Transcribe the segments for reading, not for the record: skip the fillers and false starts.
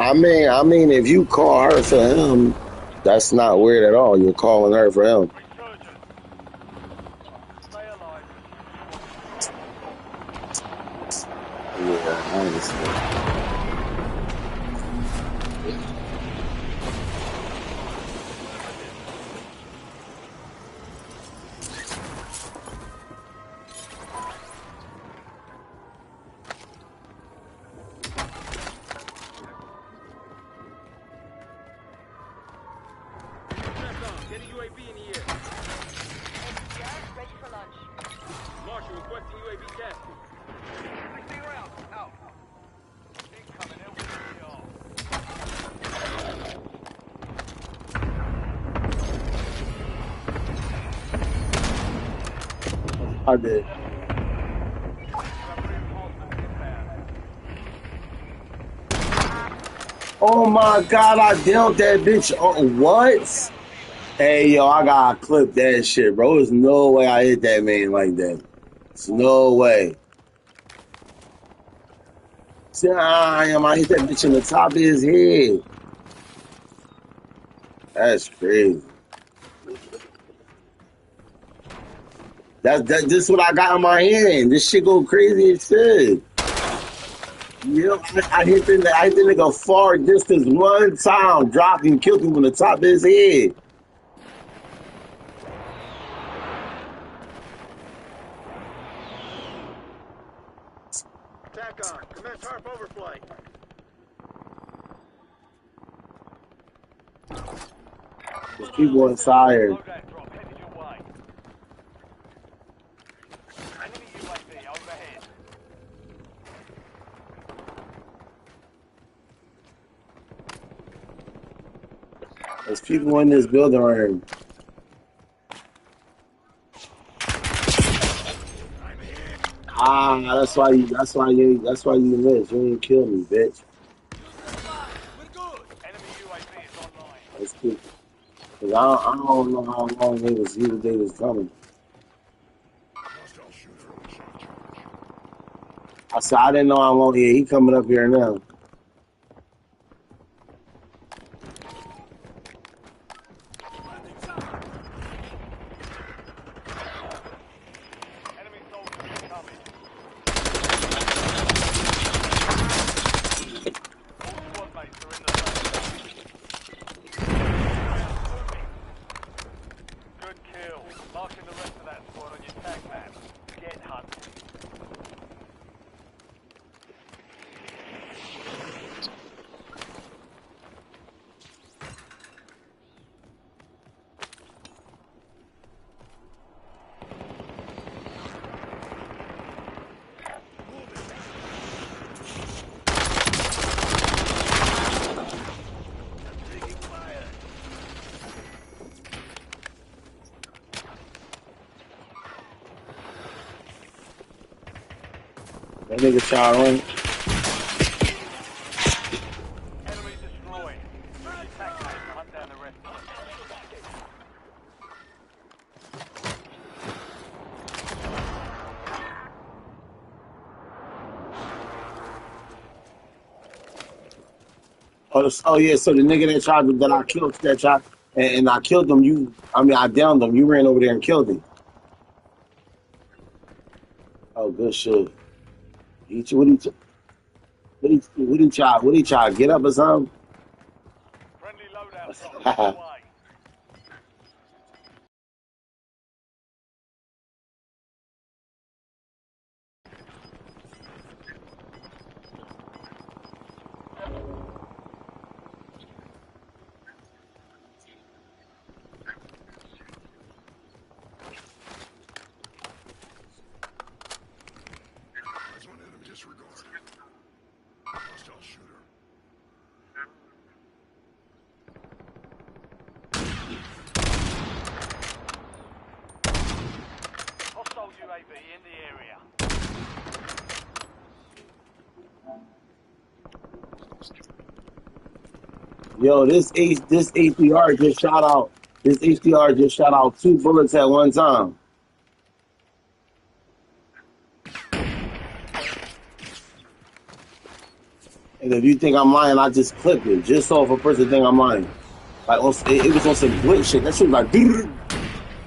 I mean, if you call her for him, that's not weird at all. You're calling her for him. Yeah, I understand. Get a UAV in the air. Gas ready for launch. Marshal requesting UAV tasking. Everything around. Out. Incoming LCR. I did. Reinforcements inbound. Oh my god, I dealt that bitch. Oh, what? Hey, yo, I gotta clip that shit, bro. There's no way I hit that man like that. There's no way. Damn, I hit that bitch in the top of his head. That's crazy. This what I got in my hand. This shit go crazy as shit. Yo, I hit the nigga far distance one time, dropped him, killed him on the top of his head. TACON, commence HARP overflight. There's people inside here. Loadout drop headed your way. Enemy UAV overhead. There's people in this building right here. That's why you missed. You didn't kill me, bitch. Enemy UAV is online. That's cool. Cause I don't know how long they was coming. I said I didn't know how long he coming up here now. Enemy soldiers incoming. All squad mates are in the zone. Good kill. Marking the rest of that squad on your tag map. Get hunting. That nigga shot on. Enemy destroyed. Use your tag map to hunt down the rest of them. Oh yeah, so the nigga that I killed that shot and I killed him. I downed him. You ran over there and killed him. Oh, good shit. He, what he, what he try to get up or something? Friendly loadout drop on the way. Eyes on enemy disregard. Hostile shooter. Hostile UAV in the area. Yo, this HDR just shot out. This HDR just shot out 2 bullets at one time. And if you think I'm lying, I just clipped it just so if a person think I'm lying. Like it was on some glitch shit. That shit was like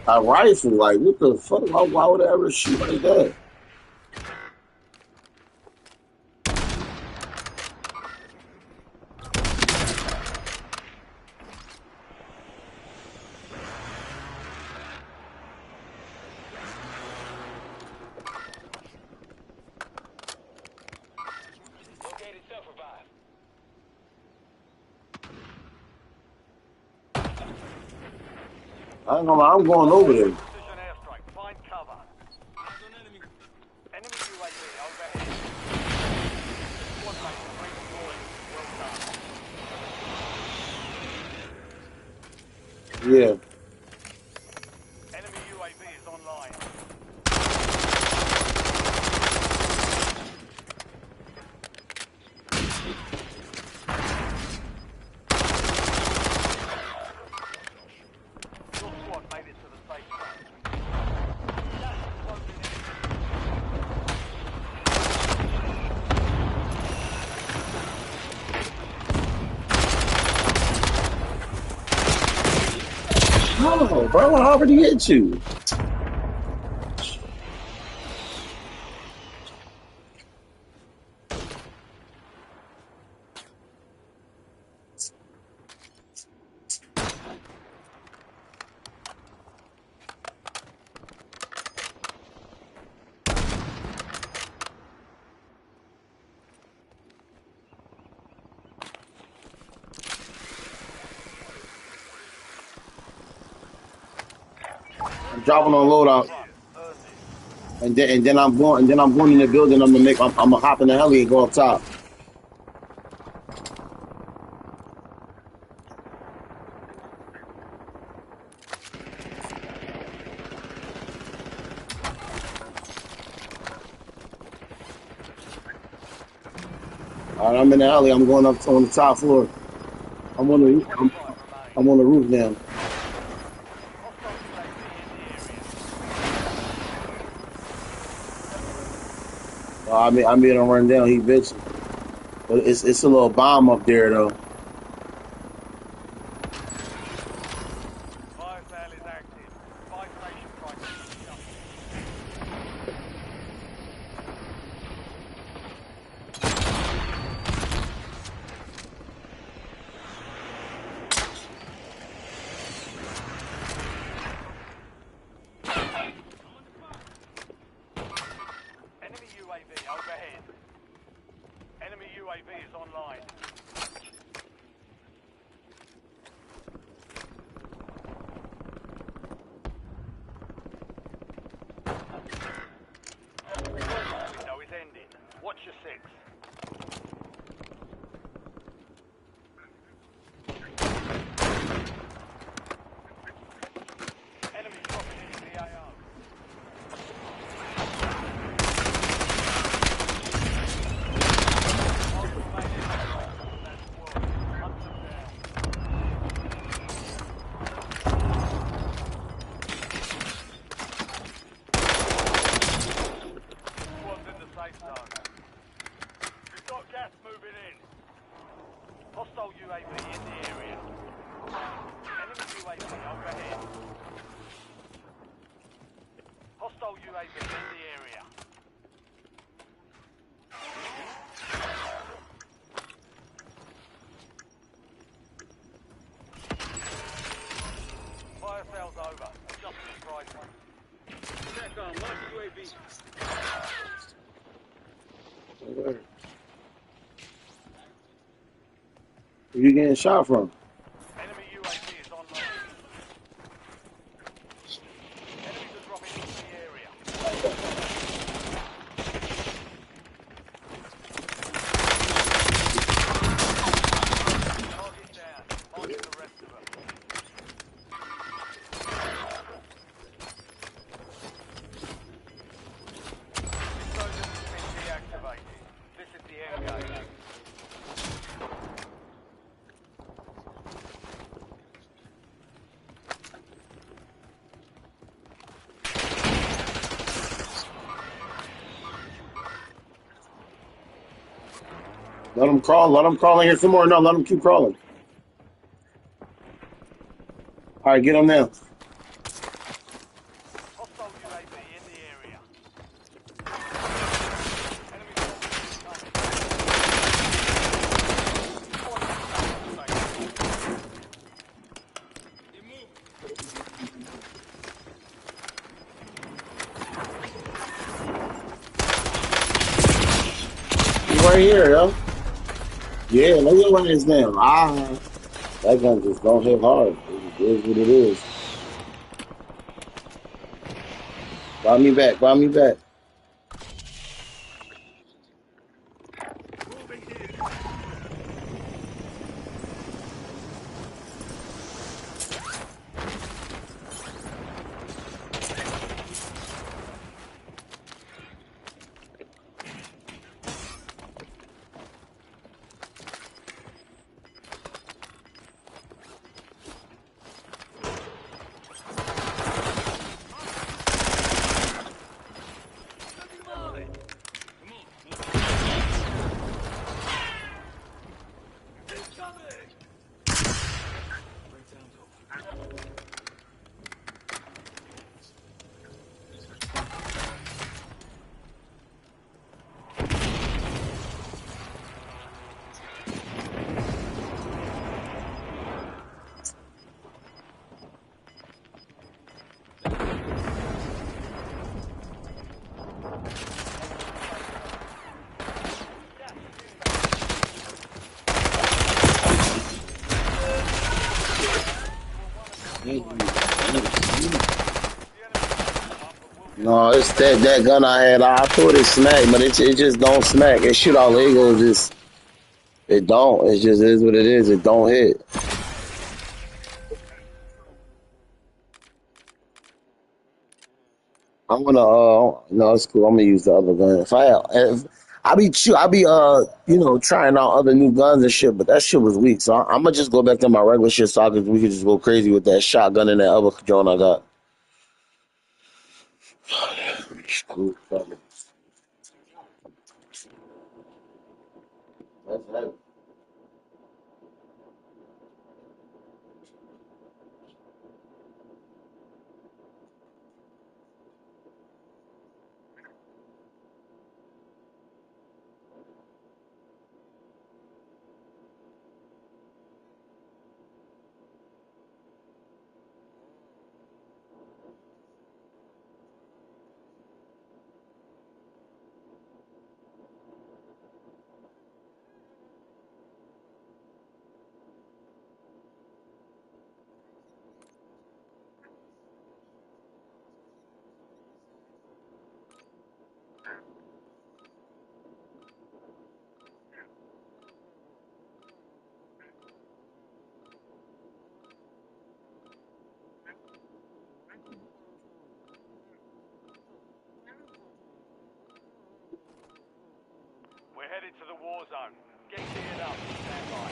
a rifle. Like what the fuck? Why would I ever shoot like that? Located self-revive. I ain't gonna lie, I'm going over there. Precision airstrike. Find cover. Enemy UAV overhead. Squad mate redeploying. Well done. Yeah. Enemy UAV is online. Your squad made it to the safe zone. Gas is closing in. No, bro, I already hit you. I'm dropping on loadout, and then I'm going in the building. I'm gonna hop in the heli and go up top. All right, I'm in the alley. I'm going up on the top floor. I'm on the I'm on the roof now. I made him run down. He bitching, but it's a little bomb up there though. Fire sale is active. Buy station prices are Enemy UAV overhead. Enemy UAV is online. Window is ending. Watch your six. Enemy dropping into the AO. Squad's in the safe zone. We've got gas moving in. Hostile UAV in the area. Enemy UAV overhead. Hostile UAV in the area. Fire sale's over. Adjusting pricing. TACOM, launch UAV. Where you getting shot from? Enemy UAV is online. Enemies are dropping into the area. Target down. Marking the rest of them. Explosion has been deactivated. This is the end game. Let them crawl. Let them crawl in here some more. No, let them keep crawling. All right, get them now. Hostile UAV in the area. Enemy He's right here, yo. Yeah, look at what his name. That gun just don't hit hard. It is what it is. Buy me back. Buy me back. Moving here. No, it's that gun I had. I thought it smacked, but it just don't smack. It shoot all Legos. Just it don't. It just is what it is. It don't hit. I'm gonna no, it's cool. I'm gonna use the other gun. If I be trying out other new guns and shit, but that shit was weak. So I'm gonna just go back to my regular shit so we can just go crazy with that shotgun and that other joint I got. Cool. That's heavy. We're headed to the war zone. Get geared up. Stand by.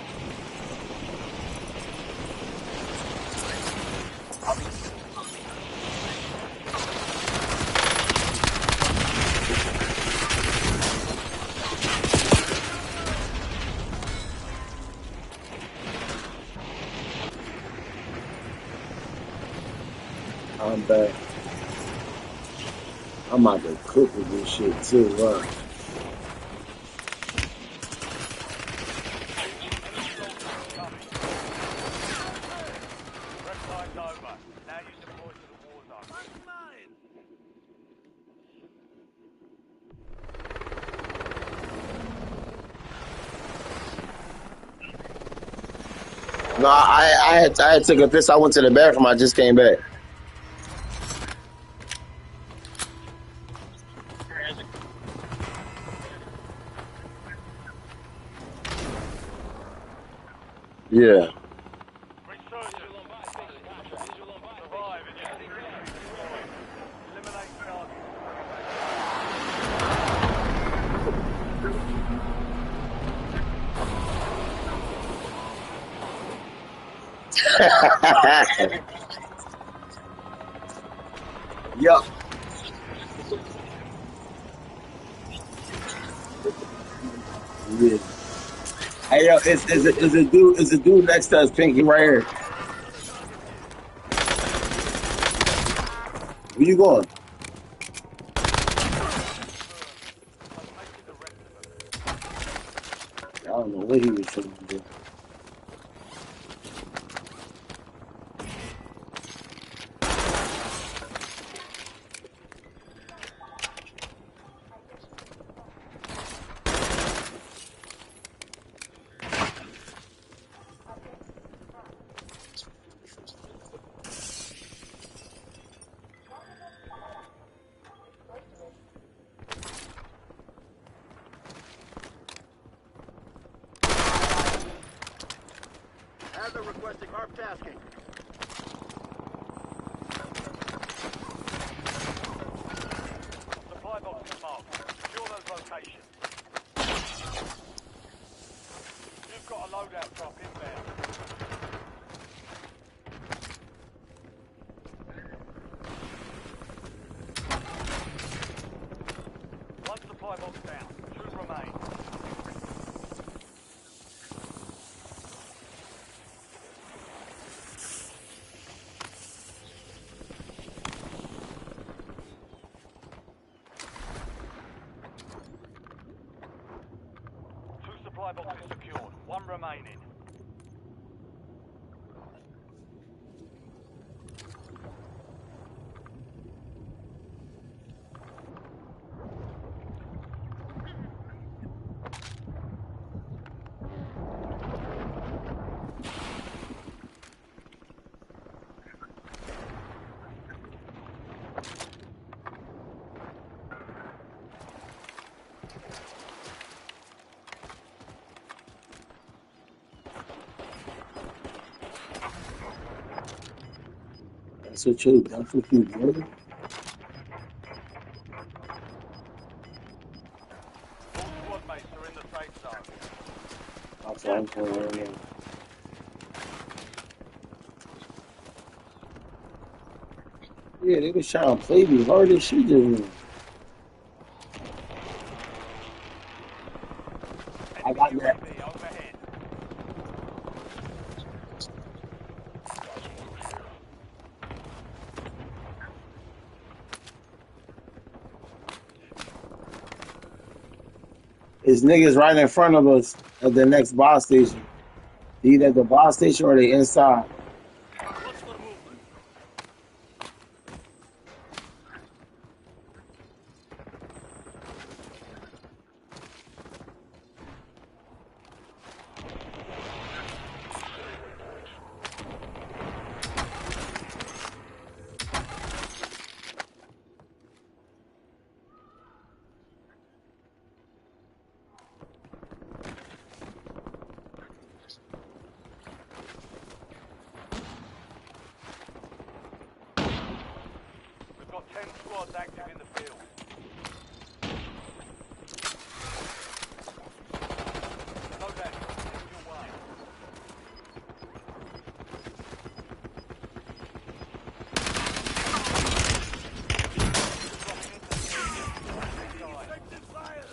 I'm back. I'm out to cook with this shit too. Rest time's over. Now you deploy to the war zone. No, I had took a piss. I went to the bathroom. I just came back. Yeah. Resurgence. Survive and your team will be destroyed. Eliminate targets. Yup. Yeah. Hey yo, it's a dude next to us, Pinky, right here. Where you going? Located the rest of them. I don't know what he was trying to do. Hazard requesting ARP tasking. Supply boxes marked. Secure those locations. You've got a loadout drop inbound. One supply box down. Two remain. Two supply boxes secured. One remaining. That's what you brother. All squad mates are in the safe zone. That's what I'm saying right now. Yeah, they was trying to play me hard as she did. I Enemy got that. UAV overhead. It's niggas right in front of us at the next boss station. Either at the boss station or they inside. Watch for movement. We've got 10 squads active in the field. Loadout drop heading your way. Dropping into the area. Inside. Effective fire.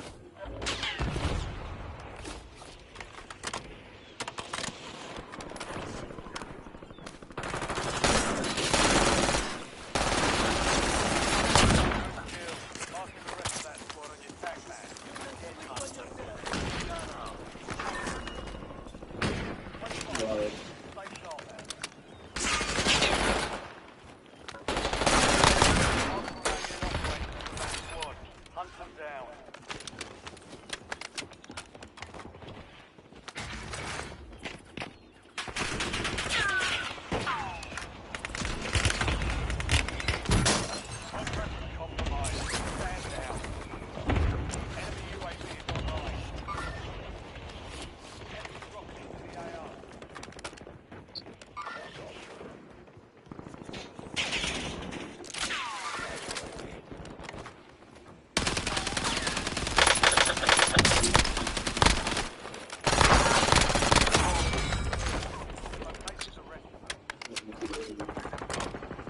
Marking the rest of that squad on your tac map. Stay sharp there. Hunt them down. Contract compromised. Stand down. Enemy UAV is online. Enemy dropping into the AR. Located the rest of them.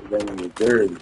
Then in the dirty.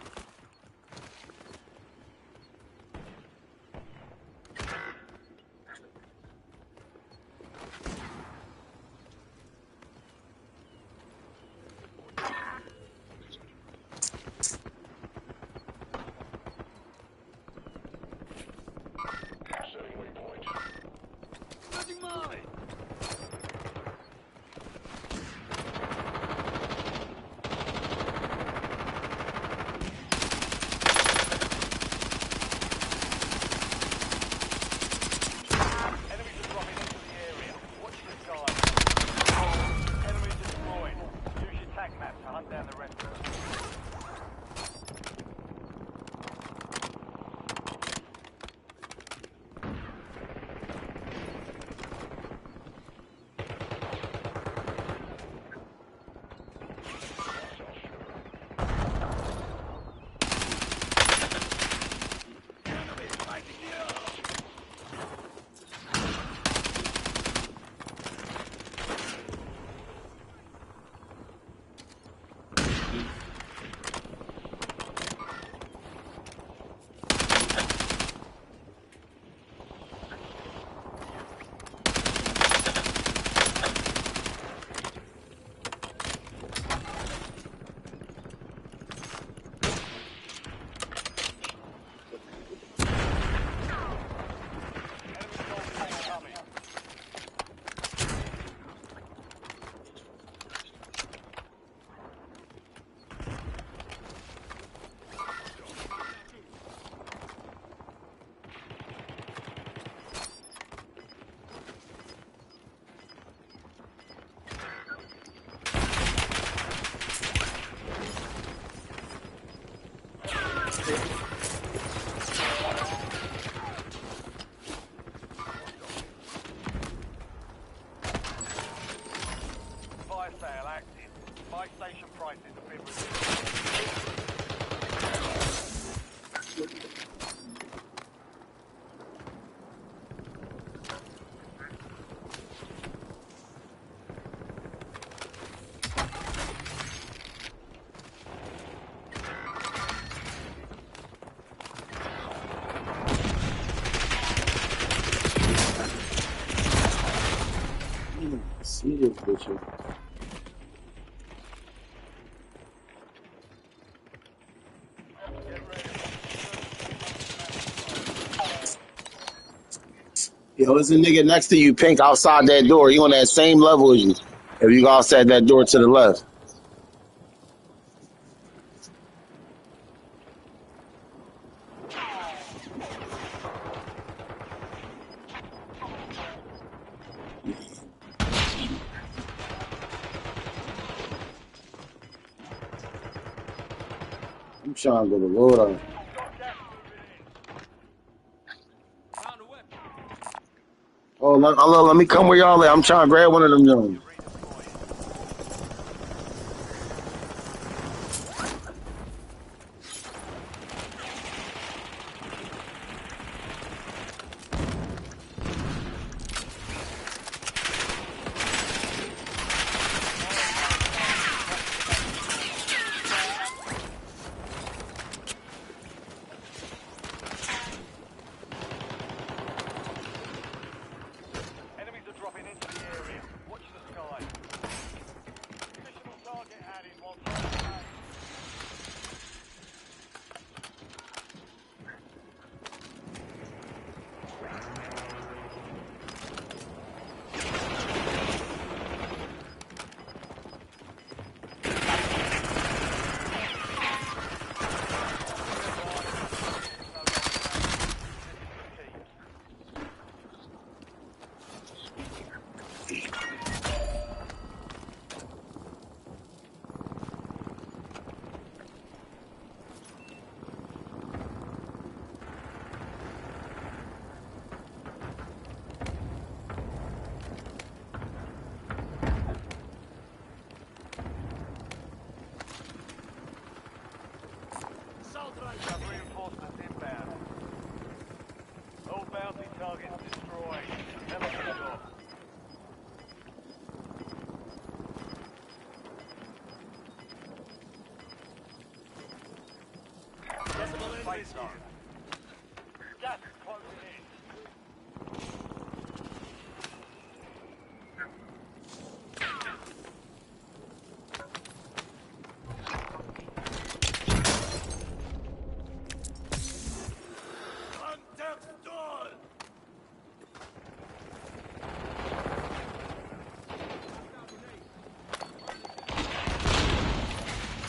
Buy station prices have been reduced. See this bitch. Get ready. Yo, there's a nigga next to you, Pink, outside that door. He on that same level as you. If you go outside that door to the left. I'm trying to go to load on. Got gas moving in. Found a weapon. Oh, let me come where y'all at. I'm trying to grab one of them young. Redeploying. Enemies are dropping into the area. Watch the sky. Additional target added once on the way. We have reinforcements inbound. All bounty targets destroyed. Never forgot. Safe zone. Gas is closing in.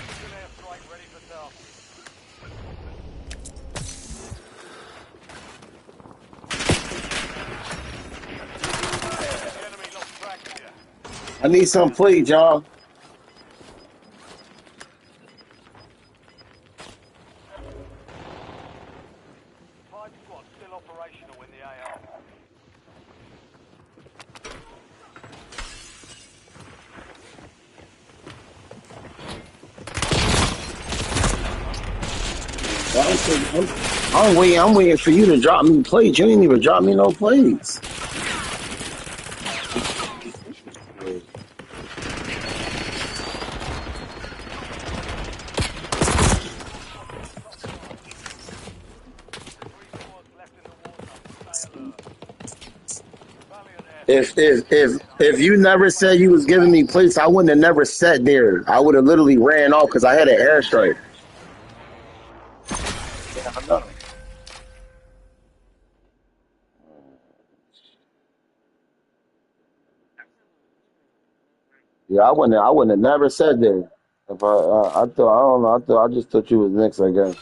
Good airstrike ready for tasking. The enemy lost track of you. I need some plates, y'all. Five squads still operational in the AO. I'm waiting for you to drop me plates. You ain't even drop me no plates. Three squads left in the water. Stay alert. Valiant If you never said you was giving me plates, I wouldn't have never sat there. I would have literally ran off because I had an airstrike. Yeah, I know. Yeah, I wouldn't have never sat there. If I thought, I don't know, I just thought you was next, I guess.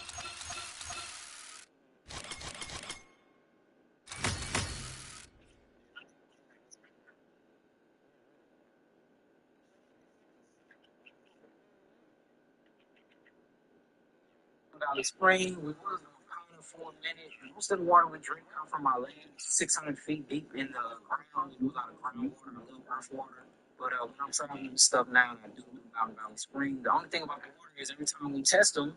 out of Valley Spring. The only thing about the water is every time we test them,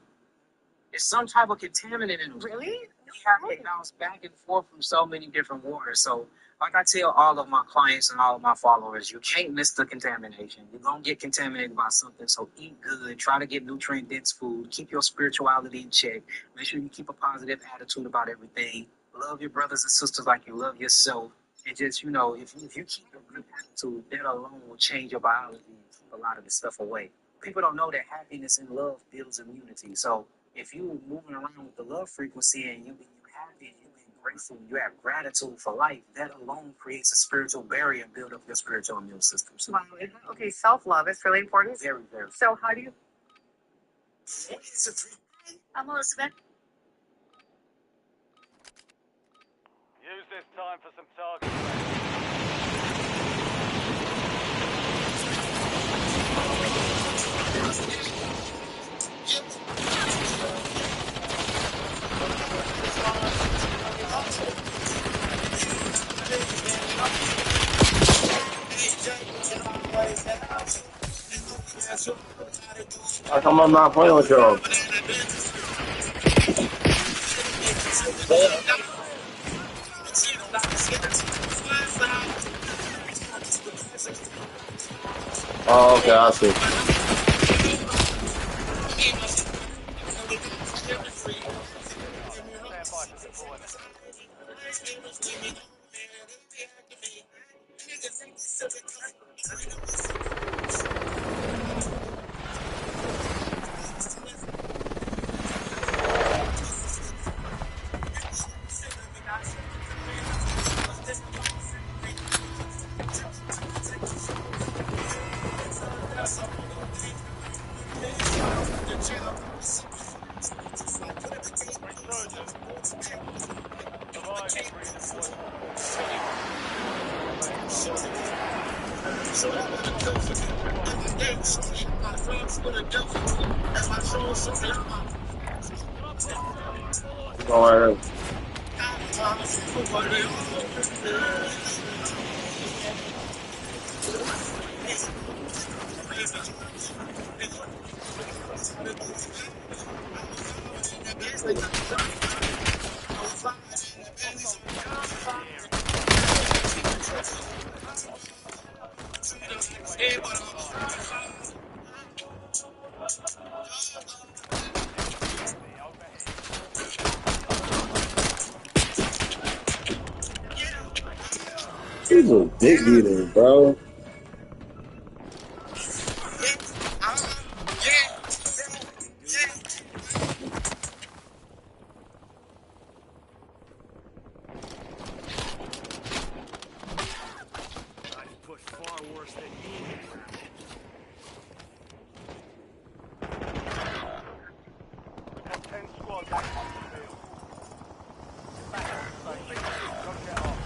there's some type of contaminant in them. Really? We have to bounce back and forth from so many different waters. So, like I tell all of my clients and all of my followers, you can't miss the contamination. You're going to get contaminated by something. So, eat good. Try to get nutrient dense food. Keep your spirituality in check. Make sure you keep a positive attitude about everything. Love your brothers and sisters like you love yourself. And just, if you keep a good attitude, that alone will change your biology and keep a lot of this stuff away. People don't know that happiness and love builds immunity. So, if you moving around with the love frequency and you happy and you being grateful, you have gratitude for life, that alone creates a spiritual barrier and build up your spiritual immune system. So Wow. Okay, self-love is really important. very, very. So how do you... I'm Elizabeth. Use this time for some target practice. How come I'm not playing with y'all? Oh, okay, I see. Stand by for deployment. Resurgence. Survive and redeploy. Go right ahead. He's a big eater, bro. Push far worse than you. We've got 10 squads active in the field. Back to the station. Go get off.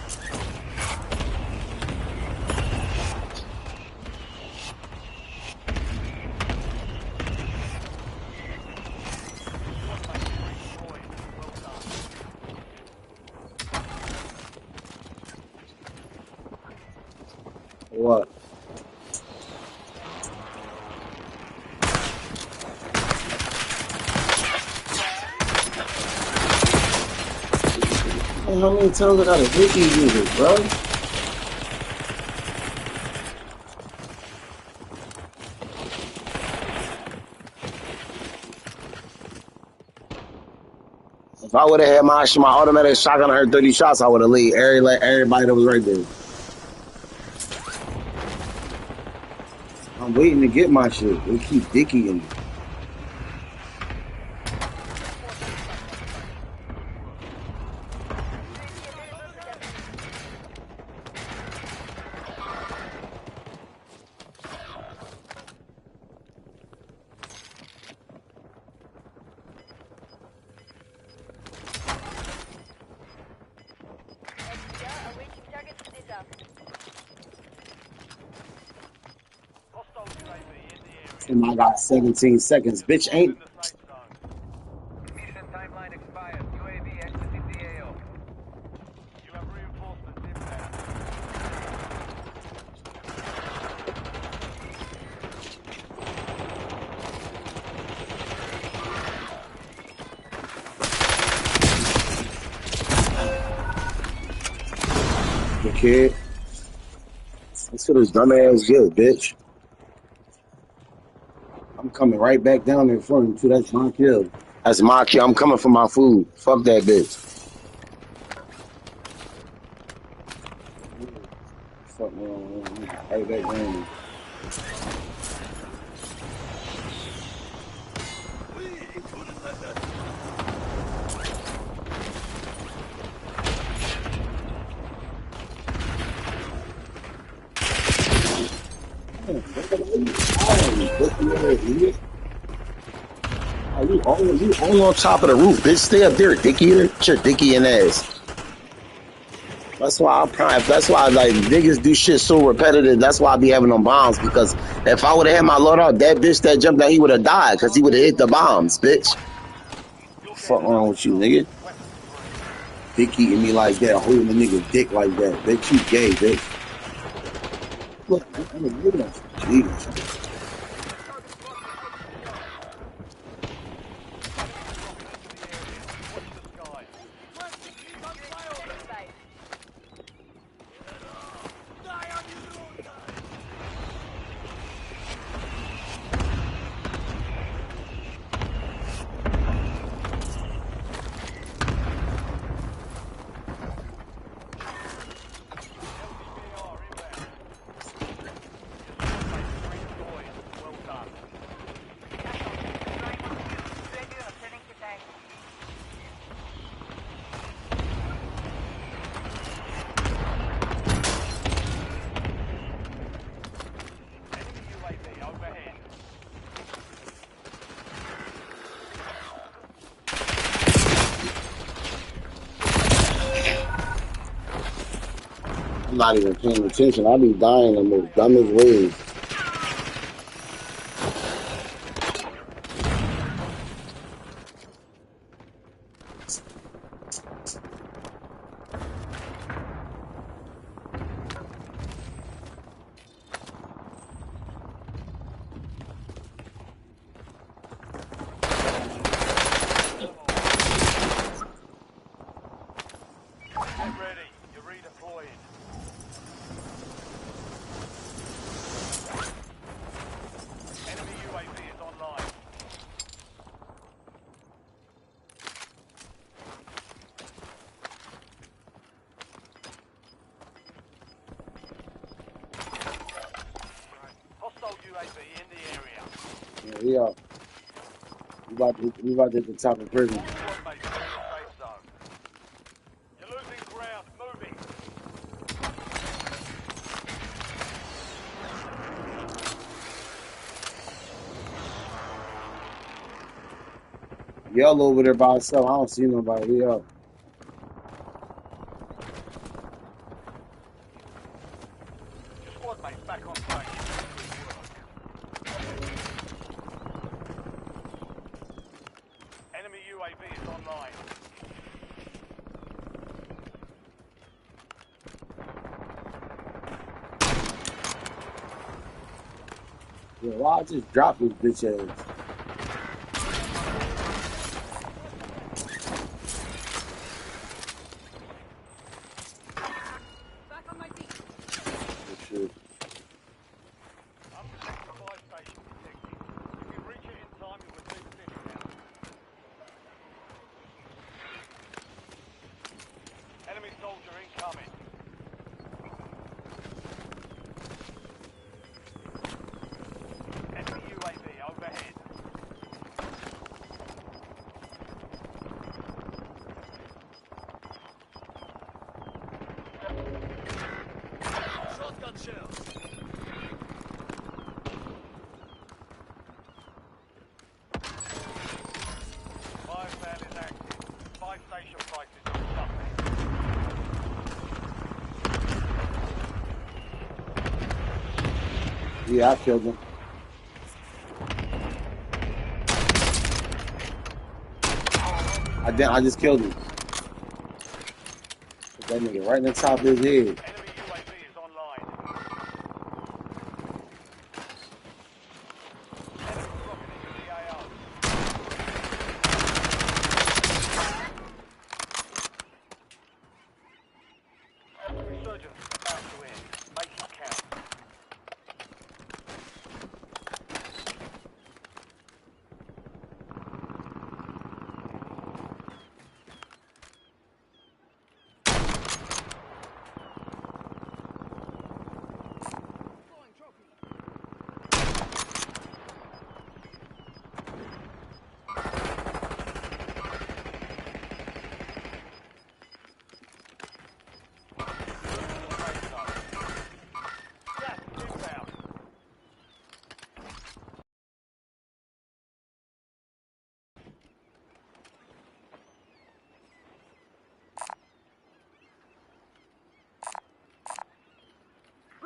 Redeployed. Well done. What? Man, how many times I gotta hit these niggas, bro? If I would have had my automatic shotgun, I heard 30 shots, I would have lead everybody that was right there. I'm waiting to get my shit. They keep dicking me. XPR awaiting target for data. Hostile UAV in the area. And I got 17 seconds. Bitch Squad ain't. in the safe zone. Mission timeline expired. UAV exiting the AO. You have reinforcements inbound. kid. That's what this dumbass good, bitch. I'm coming right back down there in front of you, too. That's my kill. That's my kill. I'm coming for my food. Fuck that bitch. Fuck wrong. Right back down there. You all on top of the roof, bitch. Stay up there, dick eater. Get your dick eating ass. That's why I'm prime. That's why like niggas do shit so repetitive. That's why I be having them bombs, because if I would have had my load out, that bitch that jumped out, he would have died because he would have hit the bombs, bitch. Fuck wrong with you, nigga? Dick eating me like that, holding the nigga dick like that. Bitch, you gay, bitch. Look, Jesus. I'm not even paying attention. I be dying in the most dumbest ways. Get ready. You're redeploying. Enemy UAV is online. Hostile UAV in the area. Yeah, we are. We about to hit the top of prison. Squad mates are in the safe zone. You're losing ground. Moving. Y'all over there by itself. I don't see nobody. We up. Your squad mates back on station. Enemy UAV is online. Yeah, why I just drop this bitch ass? Back on my feet. Good shit. Supply station detected. If you reach it in time, you'll receive a discount. Enemy soldier incoming. Enemy UAV overhead. Shotgun shells. Fire sale is active. Buy station prices are suspect. Yeah, I killed him. I just killed him. Put that nigga right in the top of his head. Enemy UAV is online. Enemy dropping into the AO. Resurgence.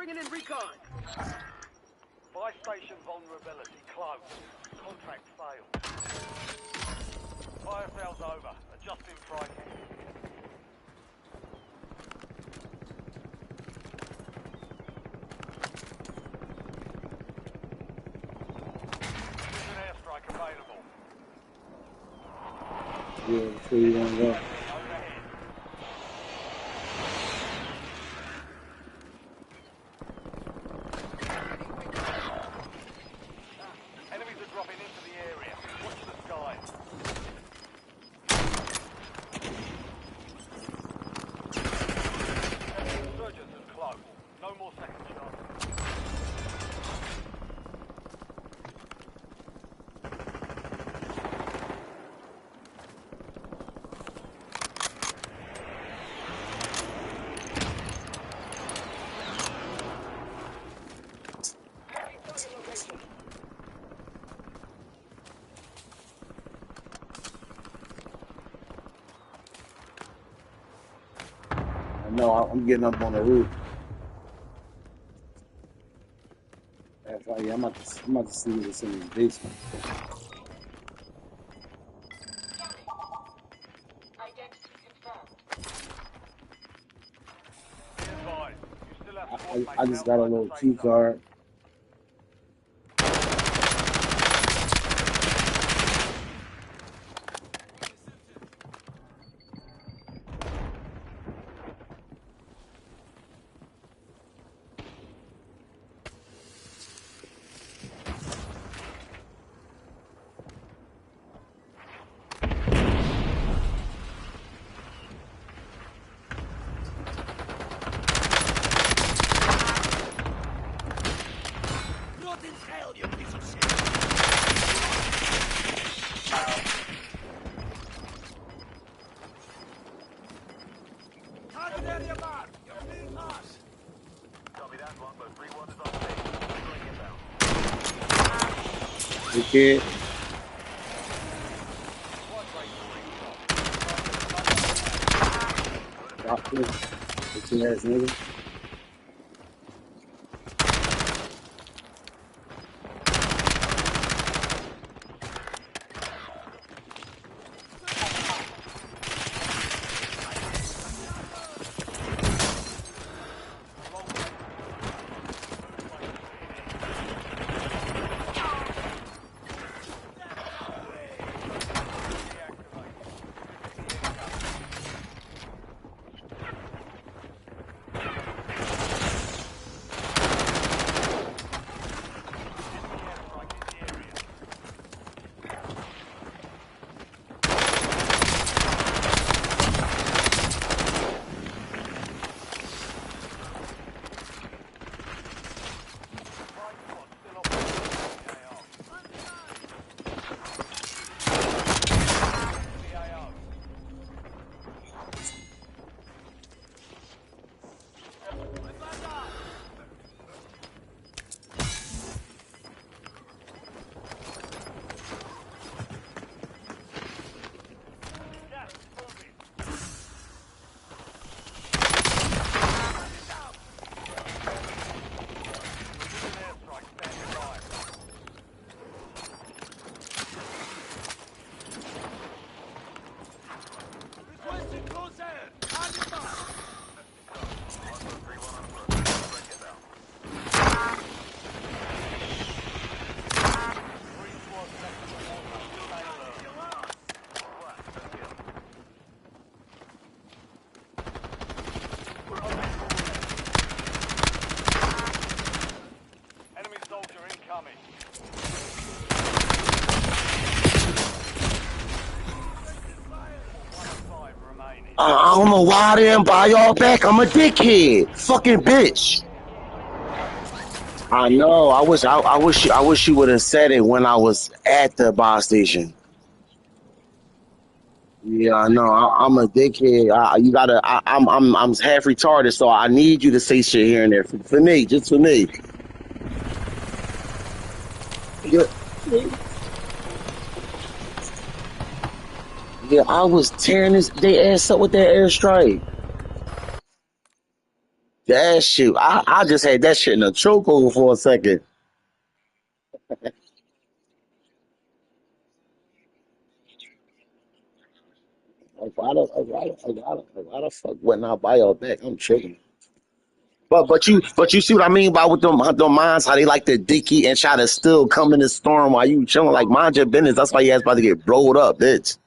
Bringing in recon. Buy station vulnerability closed. Contract failed. Fire sales over. Adjusting pricing. There's an airstrike available. Yeah, before you want to go. Overhead. Enemies are dropping into the area. Watch the skies. Insurgents is close. No more second chances. I know I'm getting up on the roof. That's why, yeah, I'm about to see what's in his basement. Be advised. You still have squad I mates just got a outside the little safe key zone. card. Rot in hell, you piece of shit. Target area marked. You're being lost. Copy that. Longbow 3-1 is on station. Circling inbound. The kid. Drop this. It's your ass nigga. Requesting close air. Target marked. Enemy soldier incoming. Five remaining. I don't know why I didn't buy y'all back. I'm a dickhead. Fucking bitch. I know. I wish you would have said it when I was at the bar station. Yeah, I know. I'm a dickhead. You gotta. I'm half retarded, so I need you to say shit here and there for me, just for me. Yeah, yeah. I was tearing they ass up with that airstrike. That shit, I just had that shit in a chokehold for a second. Like, why the fuck wouldn't I buy your back? I'm tripping. But you see what I mean by with them minds, how they like to dicky and try to still come in the storm while you chilling. Like, mind your business. That's why you ass about to get blowed up, bitch.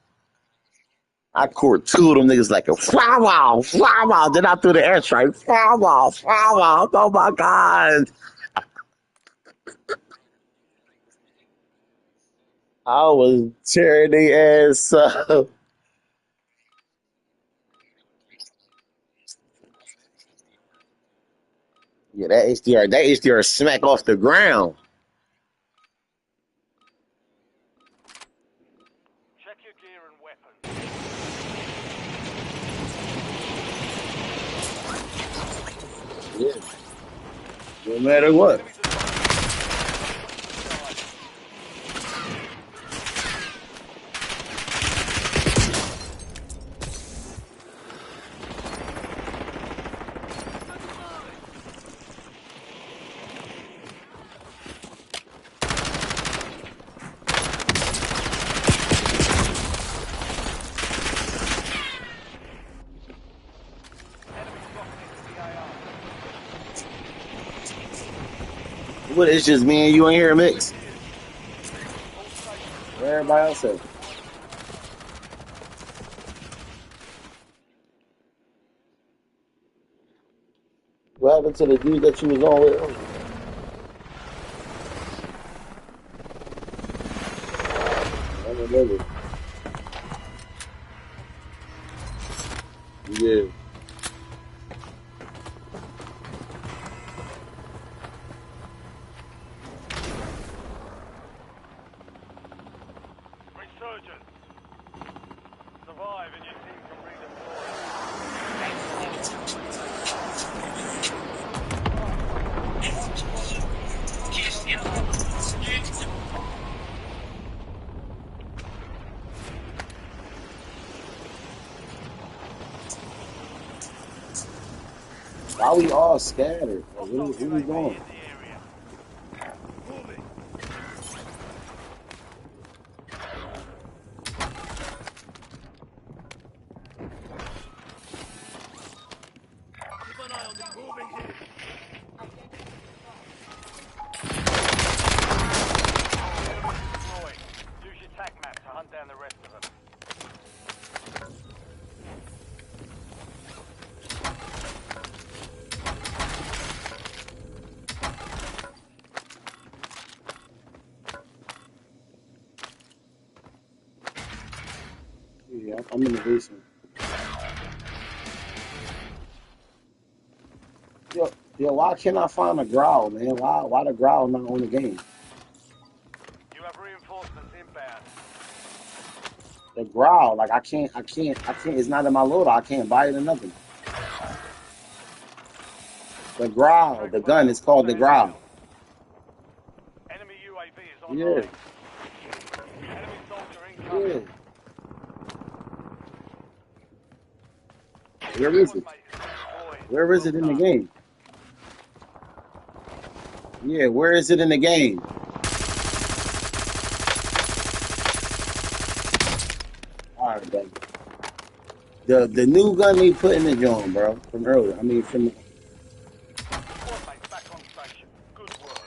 I caught two of them niggas like a wow, wow. Then I threw the airstrike. Wow. Oh my god. I was tearing their ass up. Yeah, that HDR smack off the ground. Check your gear and weapons. Yeah, no matter what. Enemies are What, it's just me and you in here, mix? Where everybody else at? What happened to the dude that you was on with earlier? I don't remember. Yeah. resurgent. Survive and your team can redeploy. Why we all scattered? Like, Hostile where we UAV going? in the area. Moving. Keep an eye on them. Moving here. Enemies deployed. Use your tac map to hunt down the rest of them. Yeah, I'm in the basement. Yo, why can't I find a growl, man? Why the growl not on the game? You have reinforcements inbound. The growl, like I can't. It's not in my loader. I can't buy it or nothing. The growl, Track the gun failed. is called the Stand down. growl. Enemy UAV is Yeah, online. Enemy soldier incoming. yeah. Where is Squad it? mate is deployed. Where is Well it in the done. game? Yeah, where is it in the game? All right, baby. The new gun they put in the joint, bro, from earlier. I mean, from Squad mates back on station. Good work.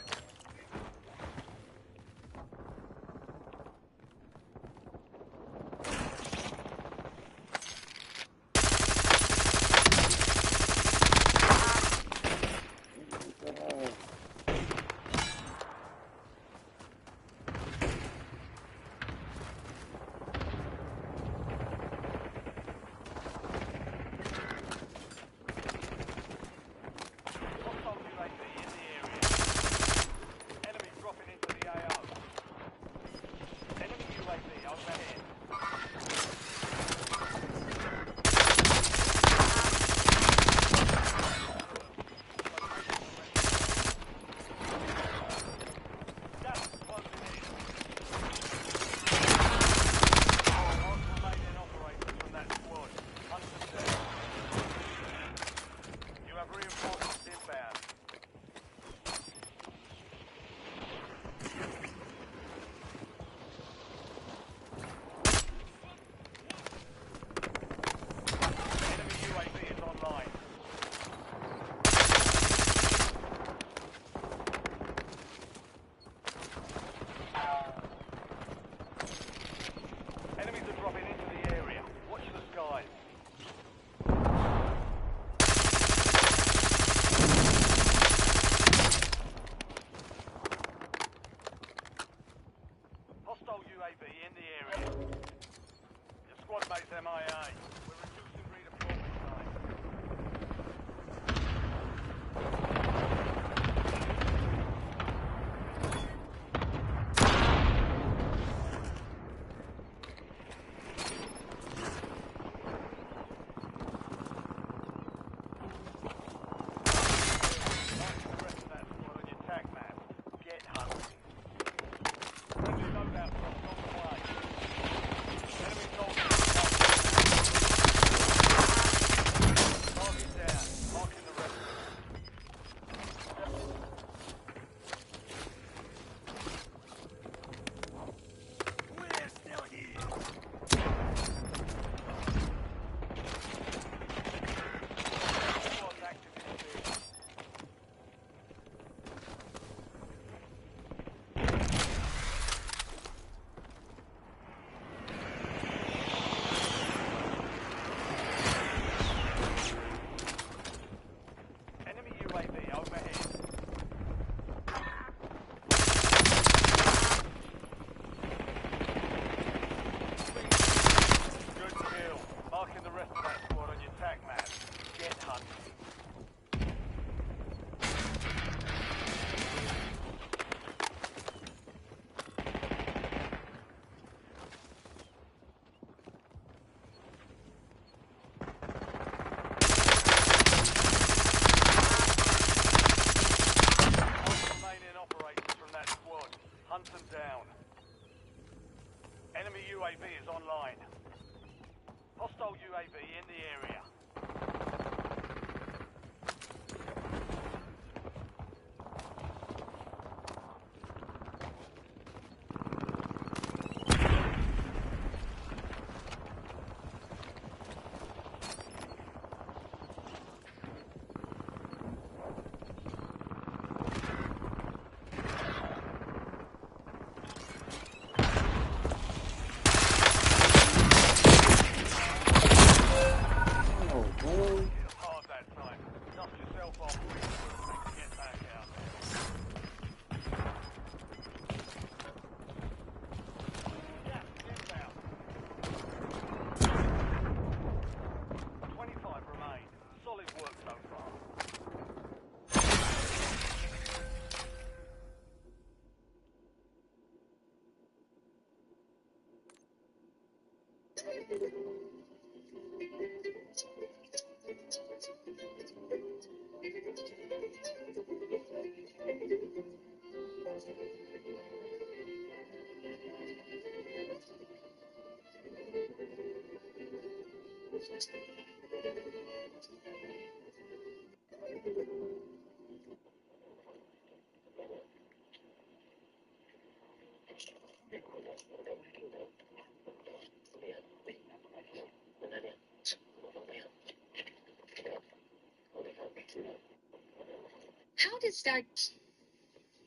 How does that?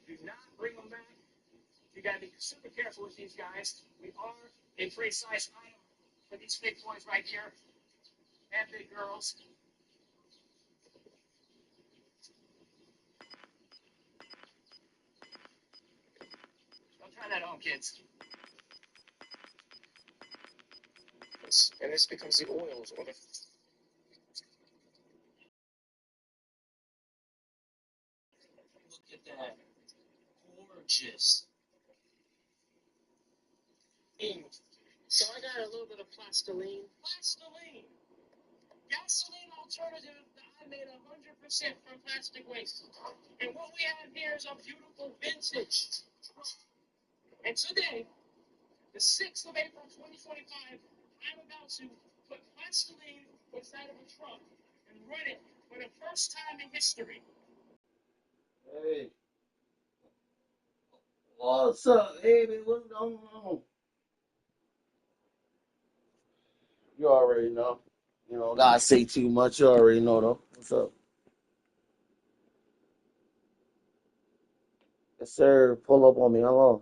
Do not bring them back. You gotta be super careful with these guys. We are a free-size item for these big boys right here and big girls. Don't try that at home, kids. And it's because the oils or the look at that. Gorgeous. So I got a little bit of plastoline. Plastoline! Gasoline alternative that I made 100% from plastic waste. And what we have here is a beautiful vintage truck. And today, the 6th of April 2025, I'm about to put plastoline inside of a truck and run it for the first time in history. Hey, what's up, baby? What's going on? You already know. You know, gotta say too much. You already know, though. What's up? Yes, sir. Pull up on me. Hello.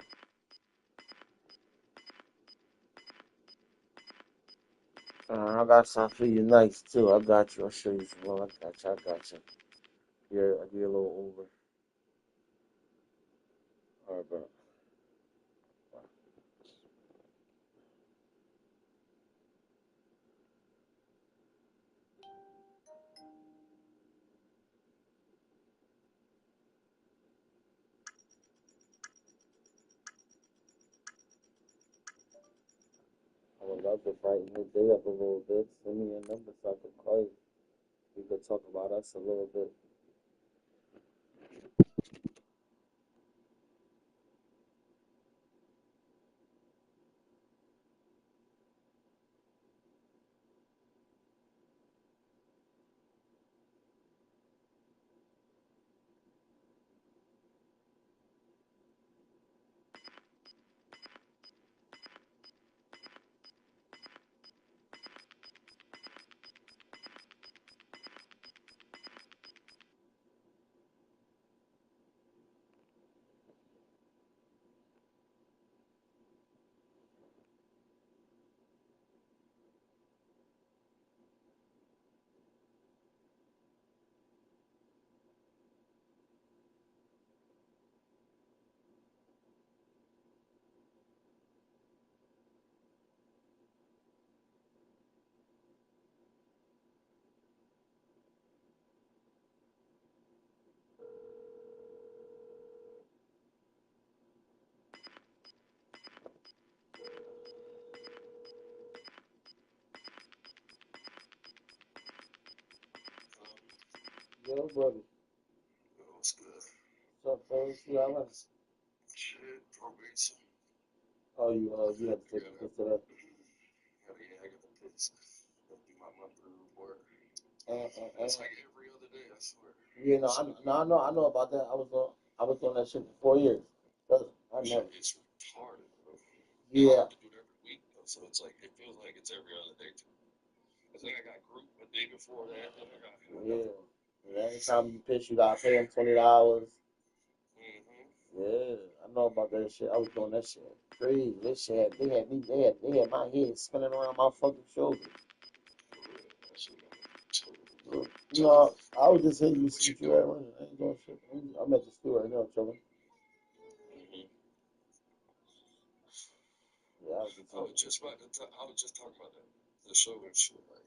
I got something for you nice, too. I got you. I'll show you some love. I got you. I got you. Yeah, I'll be a little over. All right, bro. I would love to brighten the day up a little bit. Send me your number so I can call you. We could talk about us a little bit. Yo, brother. What's good? What's up, fellas? You all right? Shit, probation. Oh, you have to take a piss of that. Yeah, I got the piss. Gotta do my monthly report. And, It's like every other day, I swear. you know, I know about that. I was doing that shit for 4 years. I never. It's retarded, bro. Yeah. I have to do it every week, though, so it's like, it feels like it's every other day, too. Cause then I got group a day before that, then I got. Yeah. And every time you piss, you gotta pay them $20. Mm-hmm. Yeah, I know about that shit. I was doing that shit. Crazy. This shit, they had my head spinning around my fucking shoulders. That shit got me totally. You know, I was just hitting you, What you shoot you doing? at running. I ain't doing shit. I'm at the store right now, chilling. Mm-hmm. Yeah, I was just I was just about to. I was just talking about that. The show and shit, like.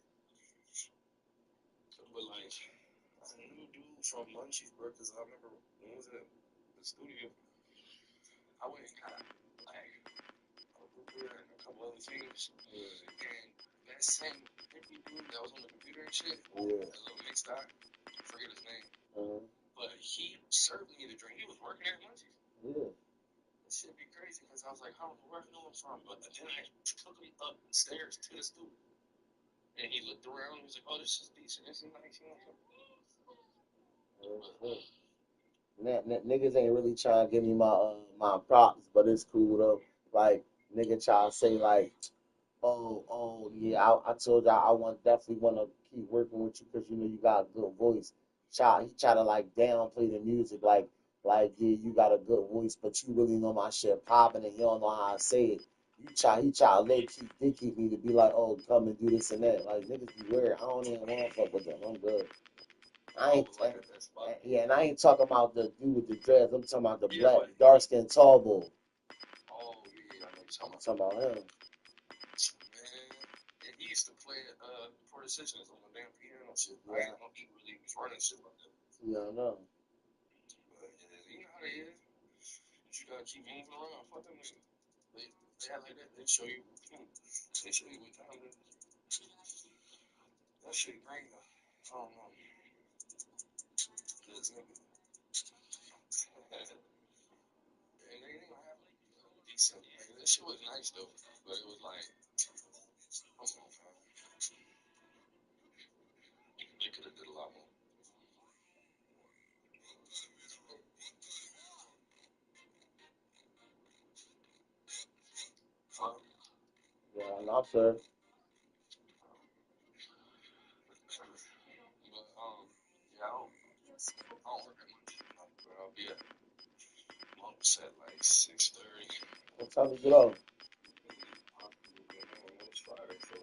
But like, I knew dude from Munchies, bro, because I remember when we was at the studio, I went and got like a root beer and a couple other things, and that same hippie dude that was on the computer and shit, Yeah. that little mixed guy, I forget his name, Uh, but he served me the drink. He was working there at Munchies. yeah. That shit be crazy because I was like, I don't know where I know him from, but then I took him up the stairs to the stoop, and he looked around and he was like, oh, this is decent, this is nice, you know. Niggas ain't really trying to give me my props, but it's cool though. Like nigga try to say like, yeah, I told y'all I definitely want to keep working with you because you know you got a good voice. He try to like downplay the music, like yeah, you got a good voice, but you really know my shit popping and you don't know how I say it. He try to low key dicky me to be like, oh, come and do this and that. Like niggas be weird. I don't even want to fuck with them. I'm good. I ain't, Like at that spot. yeah, and I ain't talking about the dude with the dreads. I'm talking about the Yeah, black, but- dark skinned tall boy. Oh, yeah, I know you're I'm talking about. talking about him. Man, and he used to play for the Sessions on the damn piano shit. Yeah. I didn't know he really was running shit like that. Yeah, I know. But you know how they is. You gotta keep moving around. Fuck them niggas. They act like that. They show you. They show you what time it is. That shit great. I don't know. This nigga. And they didn't have like decent. Like, that shit was nice though, but it was like, come on, man. They could have did a lot more. Yeah, I'm sure. But yeah, I don't work at much. But I'll be at lunch at like 6:30. What time you get off? It's Friday, so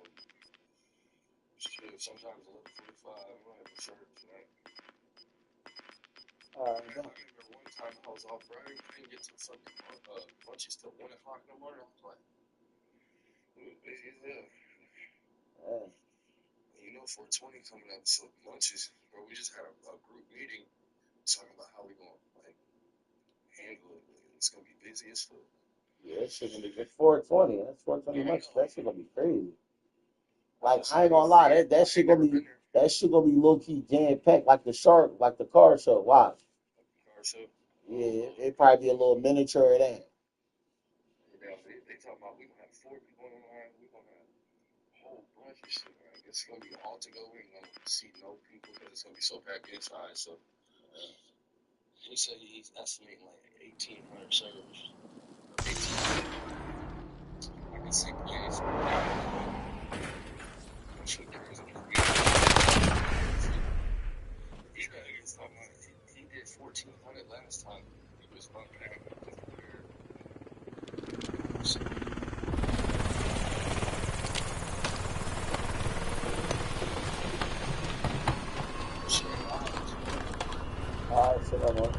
shit, sometimes 11:45. I'm gonna have to serve tonight. Alright, I remember one time I was off Friday, I didn't get to fucking lunches till 1 o'clock in the morning. I was like, it was busy as hell. yeah. You know, 420 coming up, so lunches, bro. We just had a group meeting talking about how we gonna like handle it. It's gonna be busy as fuck. Yeah, that shit gonna be good. 420. That's 420 much. That shit gonna be crazy. Like I ain't gonna lie, that shit gonna be low key jam packed like the car show. Watch. Yeah, it probably be a little miniature of that. They talking about we gonna have 4 people in line. We gonna have a whole bunch of shit. Like, it's gonna be all to go. We ain't gonna see no people because it's gonna be so packed inside. So he said he's estimating like 1,800 servers. 1,800. I can see plays. Shit crazy. He's talking about he did 1,400 last time. He was unpacking. Alright, so no more.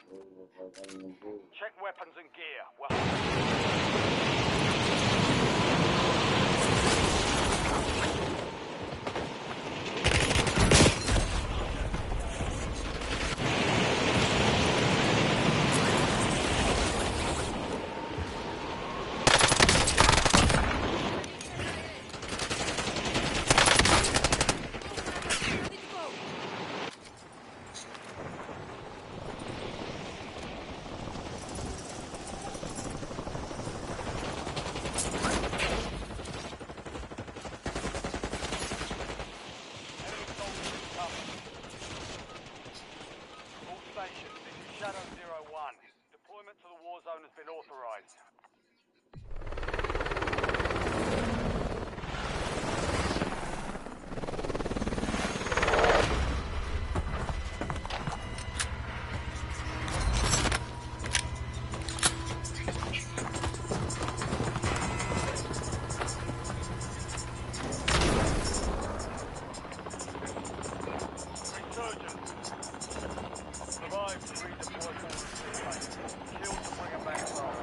Check weapons and gear. We're all stations. This is Shadow 01. Deployment to the war zone has been authorized. Resurgence. Survive to redeploy forward teammates. Kill to bring them back home.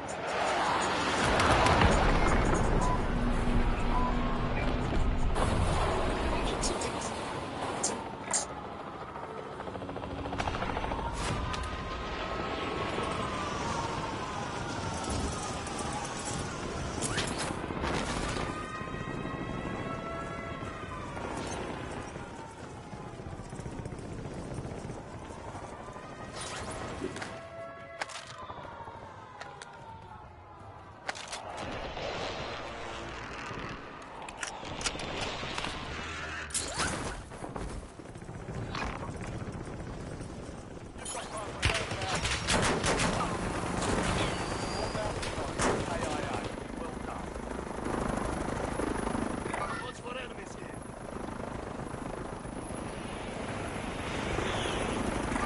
Watch for enemies here.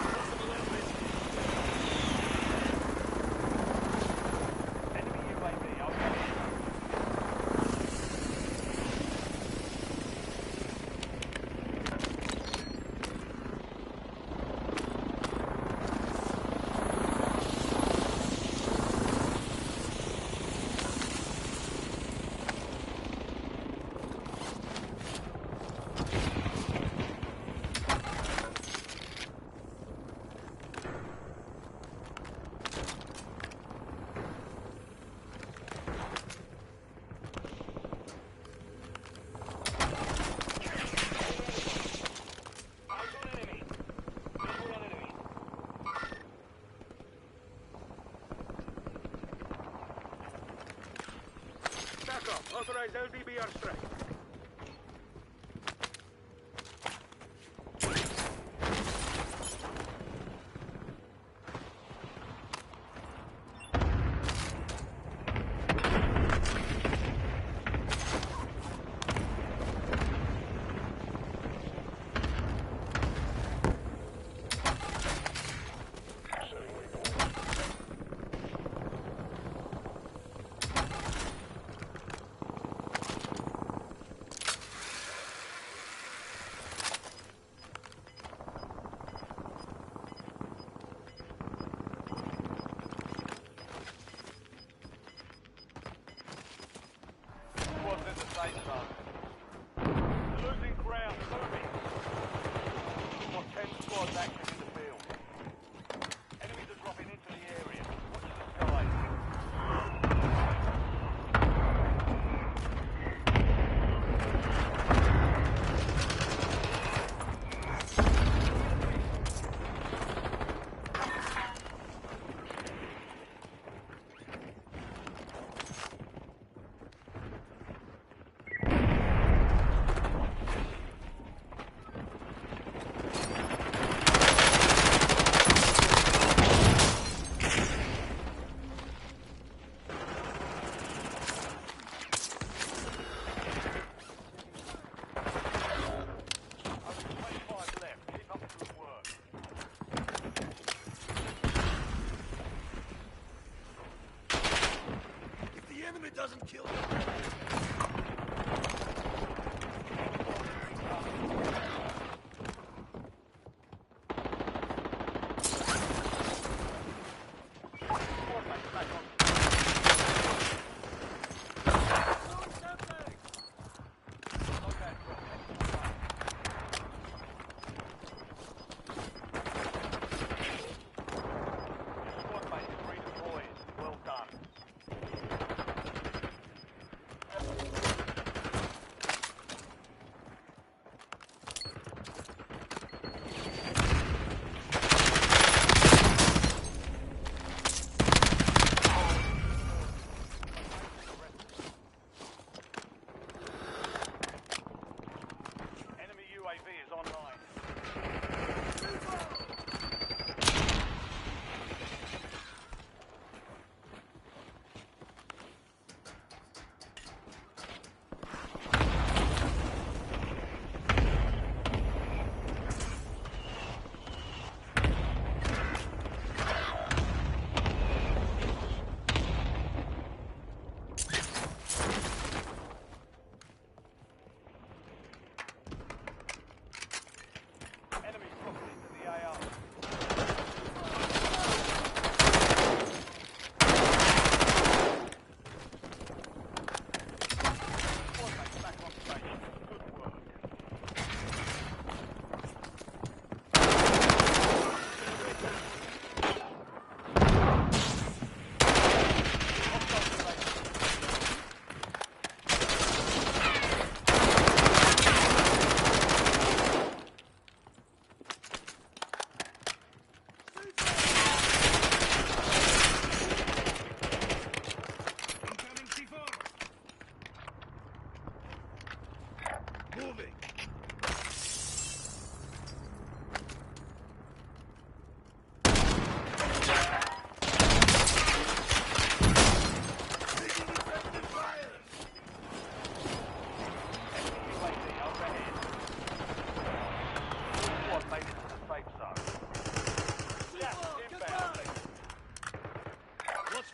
Possible enemies. Enemy UAV overhead. Backup. Authorize LDB airstrike. Squads in the safe zone. Losing ground. Moving. Got 10 squads active in the field. Enemies are dropping into the area. Watch the skies. Only 25 left. Keep up the good work. If the enemy doesn't kill them,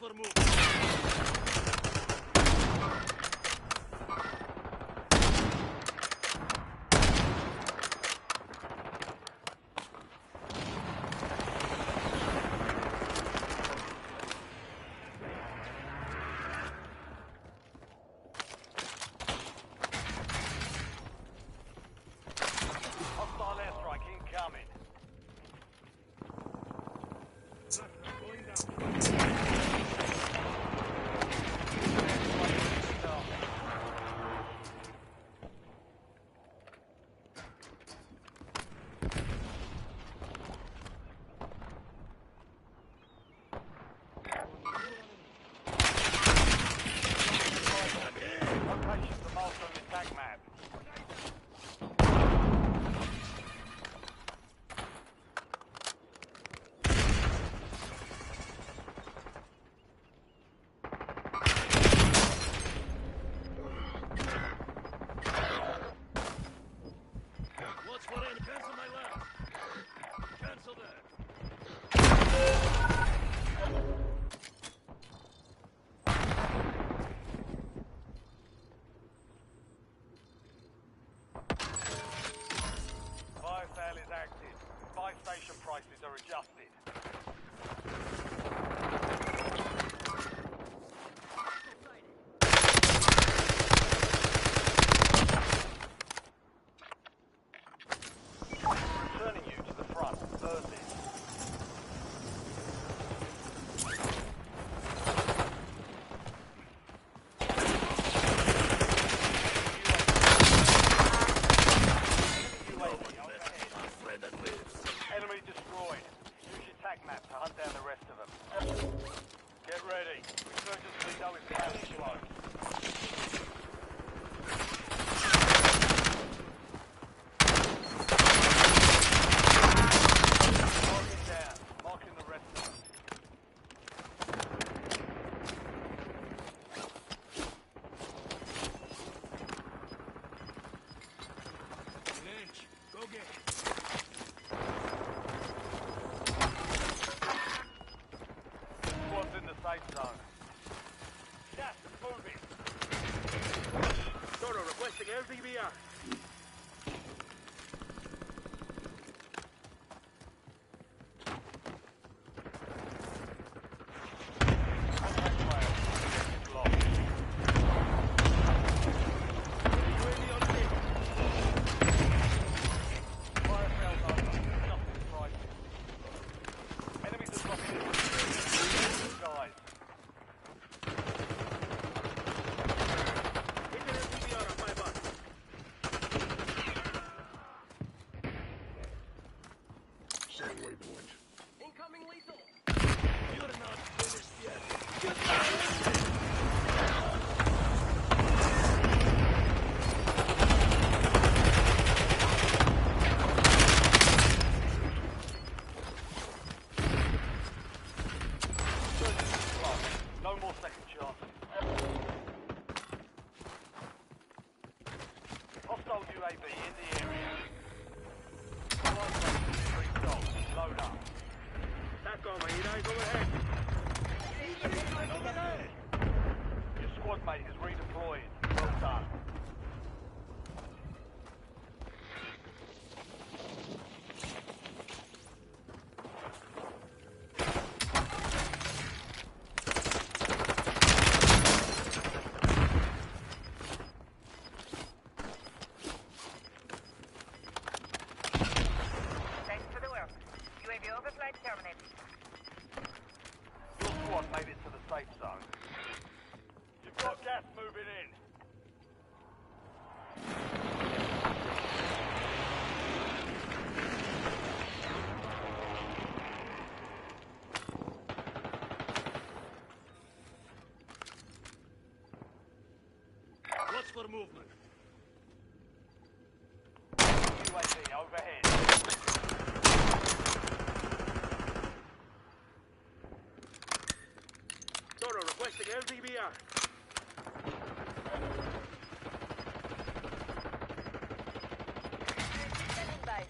for movement. Hostile airstrike incoming. Location's the marked on your tag map. Watch for enemy. Cancel my left. Cancel that. Fire sale is active. Buy station prices are adjusted. Returning you to the front. Thursday. My friend that lives. Enemy destroyed. Use your tag map to hunt down the rest of them. Get ready. Resurgence window is down slow. Marking down. Marking the rest of them. Lynch, go get it. Squad's in the safe zone. Gas, moving. Toro requesting LDBR. Contact trail. It's locked. UAV on station. Fire sales over. Adjusted prices. Enemies are dropping in. Guys. Hit an LDBR on my mark. Incoming lethal. You're not finished yet. No more second chances. Hostile UAV in the area. Flight station restocked. Load up. TACOM, I need eyes overhead. Your squad mate is redeployed. Well done. Thanks for the work. UAV overflight terminated. Your squad made it to the safe zone. You've got gas moving in. Watch for movement. UAV overhead. Toro requesting LDBR. Standing by.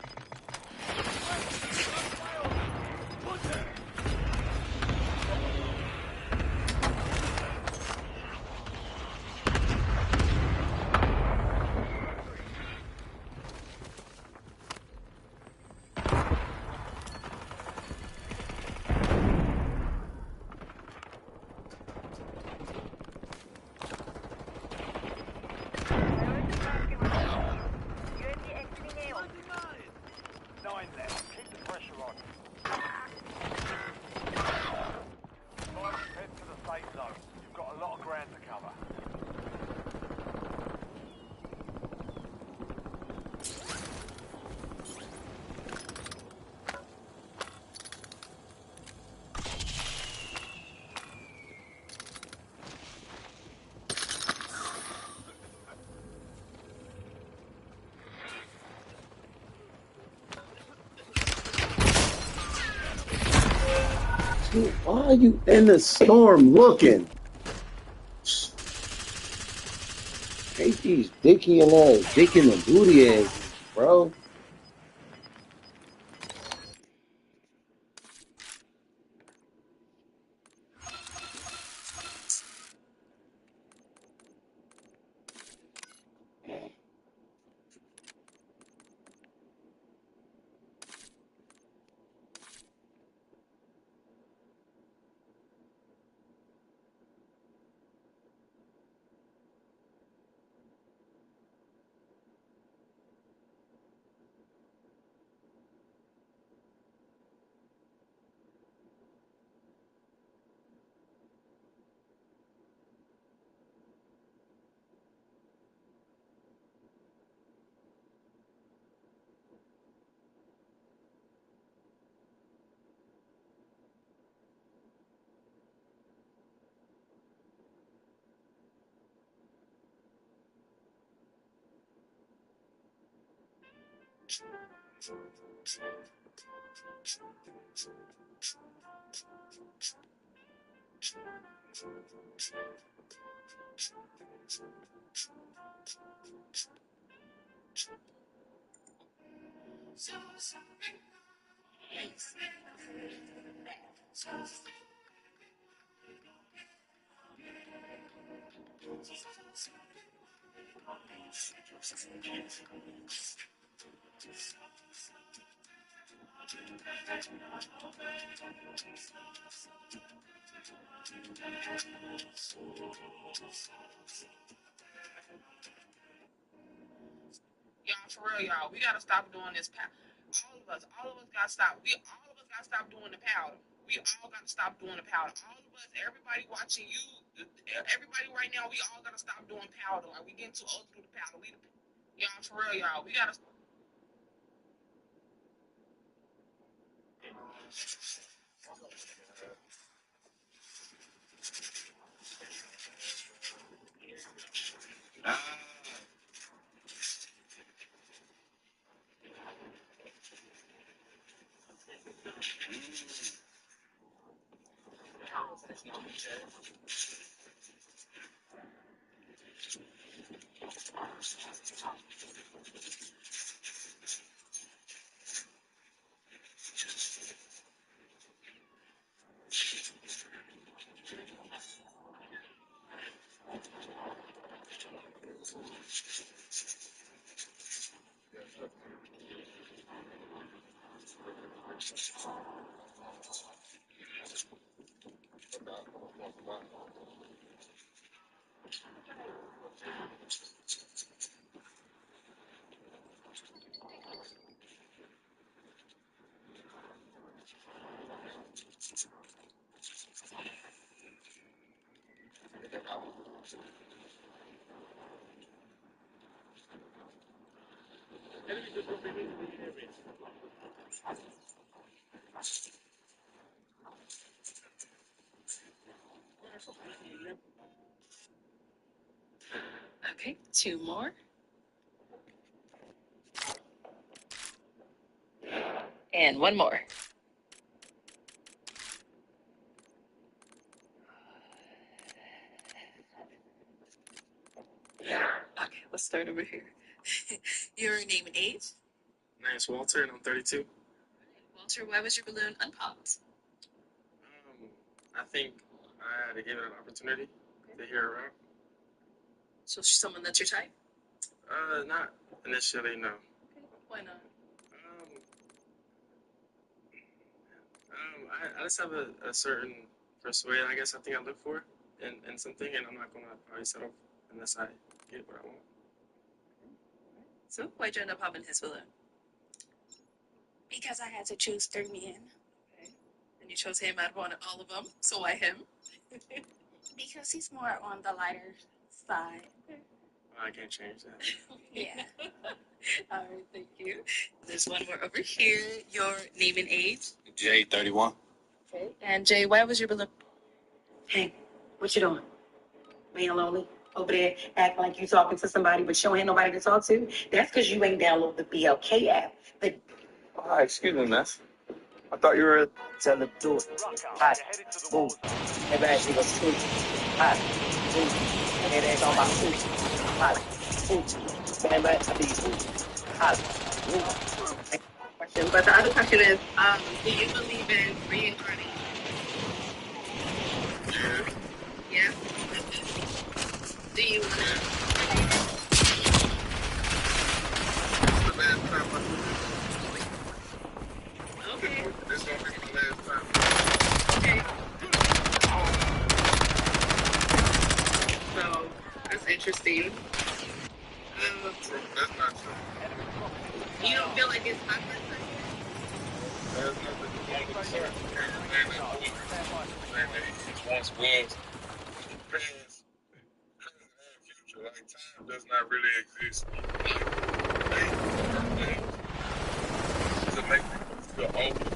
Why are you in the storm looking? Hate these dicky and dick in the booty ass, bro. Y'all, for real, y'all, we gotta stop doing this. All of us gotta stop. All of us gotta stop doing the powder. We all gotta stop doing the powder. All of us, everybody watching you, everybody right now, we all gotta stop doing powder. Like, we getting too old to do the powder. Y'all, for real, y'all, we gotta. Okay, two more. And one more. Okay, let's start over here. Your name and age? My name's Walter, and I'm 32. Walter, why was your balloon unpopped? I think I had to give it an opportunity to hear her out. So she's someone that's your type? Not initially, no. Okay, why not? I just have a certain persuasion, I guess, I think I look for in something, and I'm not going to probably settle unless I get what I want. So why'd you end up popping his balloon? Because I had to choose 3 men. Okay. And you chose him out of all of them, so why him? Because he's more on the lighter side. Oh, I can't change that. Yeah. All right, thank you. There's one more over here. Your name and age? Jay, 31. Okay. And Jay, why was your balloon? Hey, what you doing? Being lonely? Over there acting like you talking to somebody, but you don't have nobody to talk to? That's because you ain't download the BLK app. Excuse me, miss. I thought you were. Tell them do it. Rucker, Hot. you're headed to the Boom. war zone. Hey, man, she goes shoot. Hot. Boom. And they talking about shoot. Hot. Shoot. Man, man, I be hot. Boom. Question, but the other question is, do you believe in reincarnation? Yeah. Do you want to? Okay. This gonna be my last time. Okay. So that's interesting. That's not true. You don't feel like it's my first time? There's nothing to do with the sun. Everything that was, everything that he once was, past, present, and future. Like time does not really exist. Like days, birthdays, to make people feel older.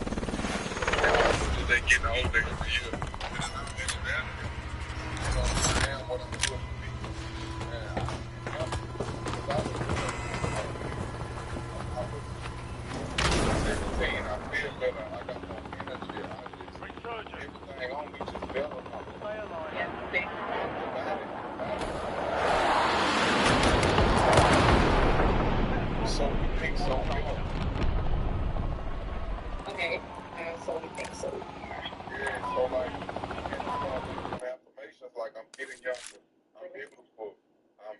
And they get older every year. But in all actuality, you know, I am what I'm supposed to be. And I was 17, I feel better. I got more energy. Everything on me just better. So we think so we are. Okay. So we think so. Yeah, so like, and I start looking at affirmations like I'm getting younger, I'm beautiful, I'm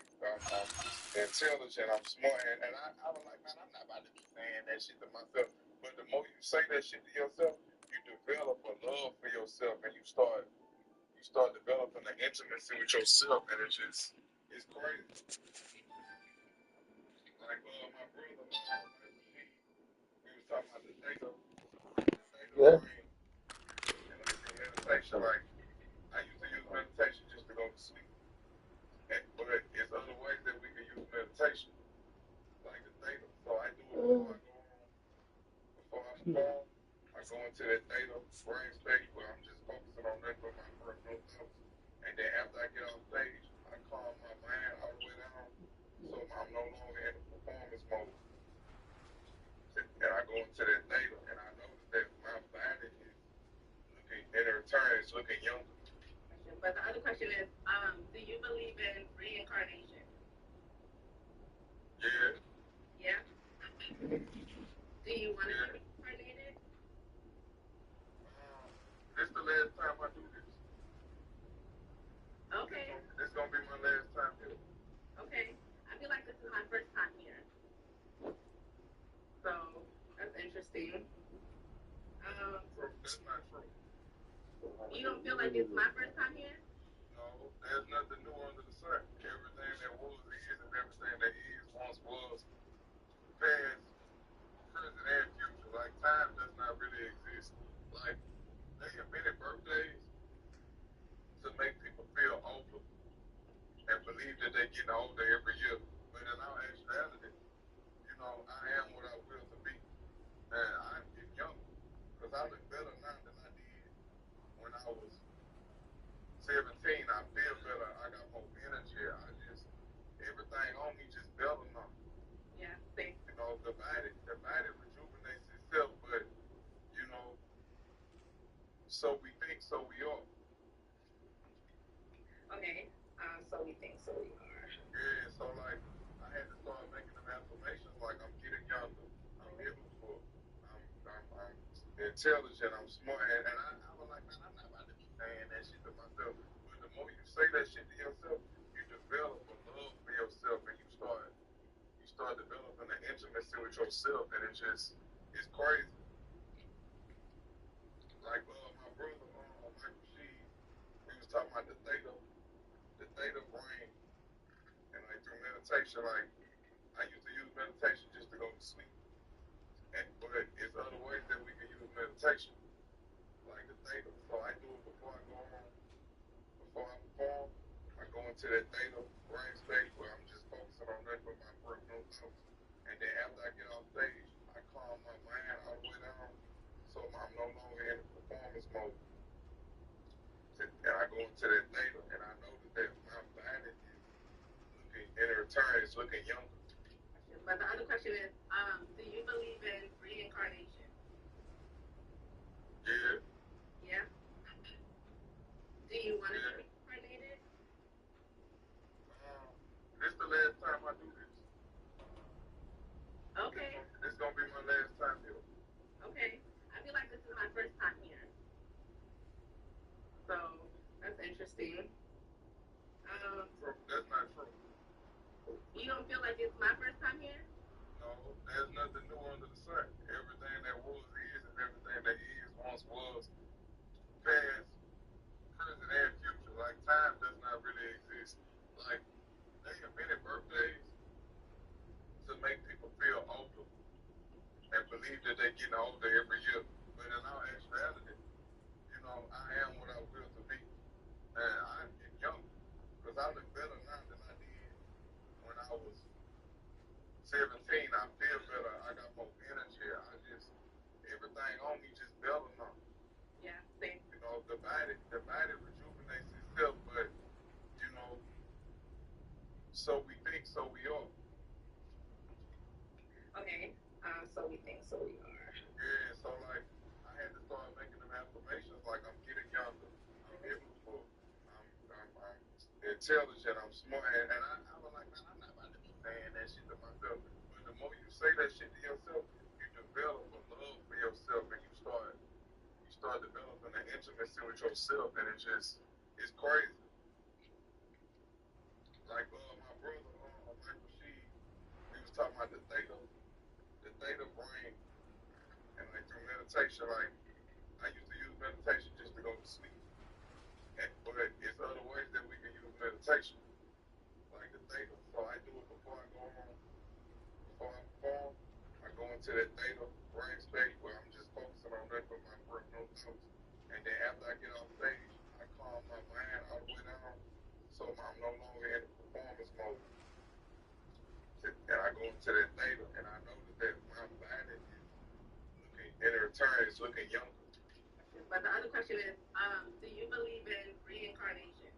intelligent, I'm smart, and I was like, man, I'm not about to be saying that shit to myself. But the more you say that shit to yourself, you develop a love for yourself, and you start developing an intimacy with yourself, and it's crazy. Like my brother, we was talking about the data Yeah. and like the meditation, like I used to use meditation just to go to sleep. But there's other ways that we can use meditation, like the theta. So I do it before I perform. I go into that theta brain state where I'm just focusing on nothing but my personal thoughts. And then after I get off stage, I calm my mind all the way down, so I'm no longer in the performance mode. And I go into that theta, and I notice that my body is looking, in return, it's looking younger. But the other question is, do you believe in reincarnation? Yeah. Yeah. Do you want to be reincarnated? This is the last time I do this. Okay. This is gonna be my last time here. Okay. I feel like this is my first time here. So that's interesting. That's not true. You don't feel like it's my first time here? No, there's nothing new under the sun. Everything that was is, and everything that is once was, past, present, and future. Like time does not really exist. Like they invented birthdays to make people feel older and believe that they're getting older every year. But in all actuality, you know, I am what I will to be, and I'm getting younger because I look better now than I did when I was 17. I feel better. I got more energy. Everything on me just better now. Yeah, thanks. You know, the body rejuvenates itself, but you know, so we think, so we are. Okay. So we think, so we are. Yeah. So like, I had to start making them affirmations like I'm getting younger, I'm beautiful, I'm intelligent, I'm smart, and I was like, man, I'm not about to be saying that shit to myself. But the more you say that shit to yourself, you develop a love for yourself, and you start developing an intimacy with yourself, and it's crazy. Like my brother, Michael Sheed, we was talking about the theta brain, and like through meditation, like I used to use meditation just to go to sleep. But there's other ways that we can use meditation, like the theta. So I do it before I go on, before I perform. I go into that theta brain state where I'm just focusing on nothing but my personal thoughts. And then after I get off stage, I calm my mind all the way down, so I'm no longer in the performance mode. And I go into that theta, and I notice that my body is looking, in return, it's looking younger. But the other question is, do you believe in reincarnation? there's nothing new under the sun. Everything that was is and everything that is once was past, present, and future. Like time does not really exist. Like they invented birthdays to make people feel older and believe that they're getting older every year. But in all actuality, you know, I am what I will to be. And I'm getting younger because I look better now than I did when I was 17. I feel better. I got more energy. Everything on me just better now. Yeah, same. You know, the body rejuvenates itself, but, you know, so we think, so we are. Okay, so we think, so we are. Yeah, so like, I had to start making them affirmations like I'm getting younger, I'm beautiful, I'm intelligent, I'm smart, and I was like, man, I'm not about to be saying that shit to myself. But the more you say that shit to yourself, you develop a love for yourself, and you start developing an intimacy with yourself, and it's crazy. Like my brother, Michael Sheed, he was talking about the theta brain, and like through meditation, like I used to use meditation just to go to sleep. But it's other ways that we can use meditation, like the theta. So I do it before I go home. Before I perform, I go into that theta brain state where I'm just focusing on nothing but my breath, no thoughts. And then after I get off stage, I calm my mind all the way down, so I'm no longer in the performance mode. And I go into that theta, and I notice that my body is looking, in return, is looking younger. But the other question is, do you believe in reincarnation?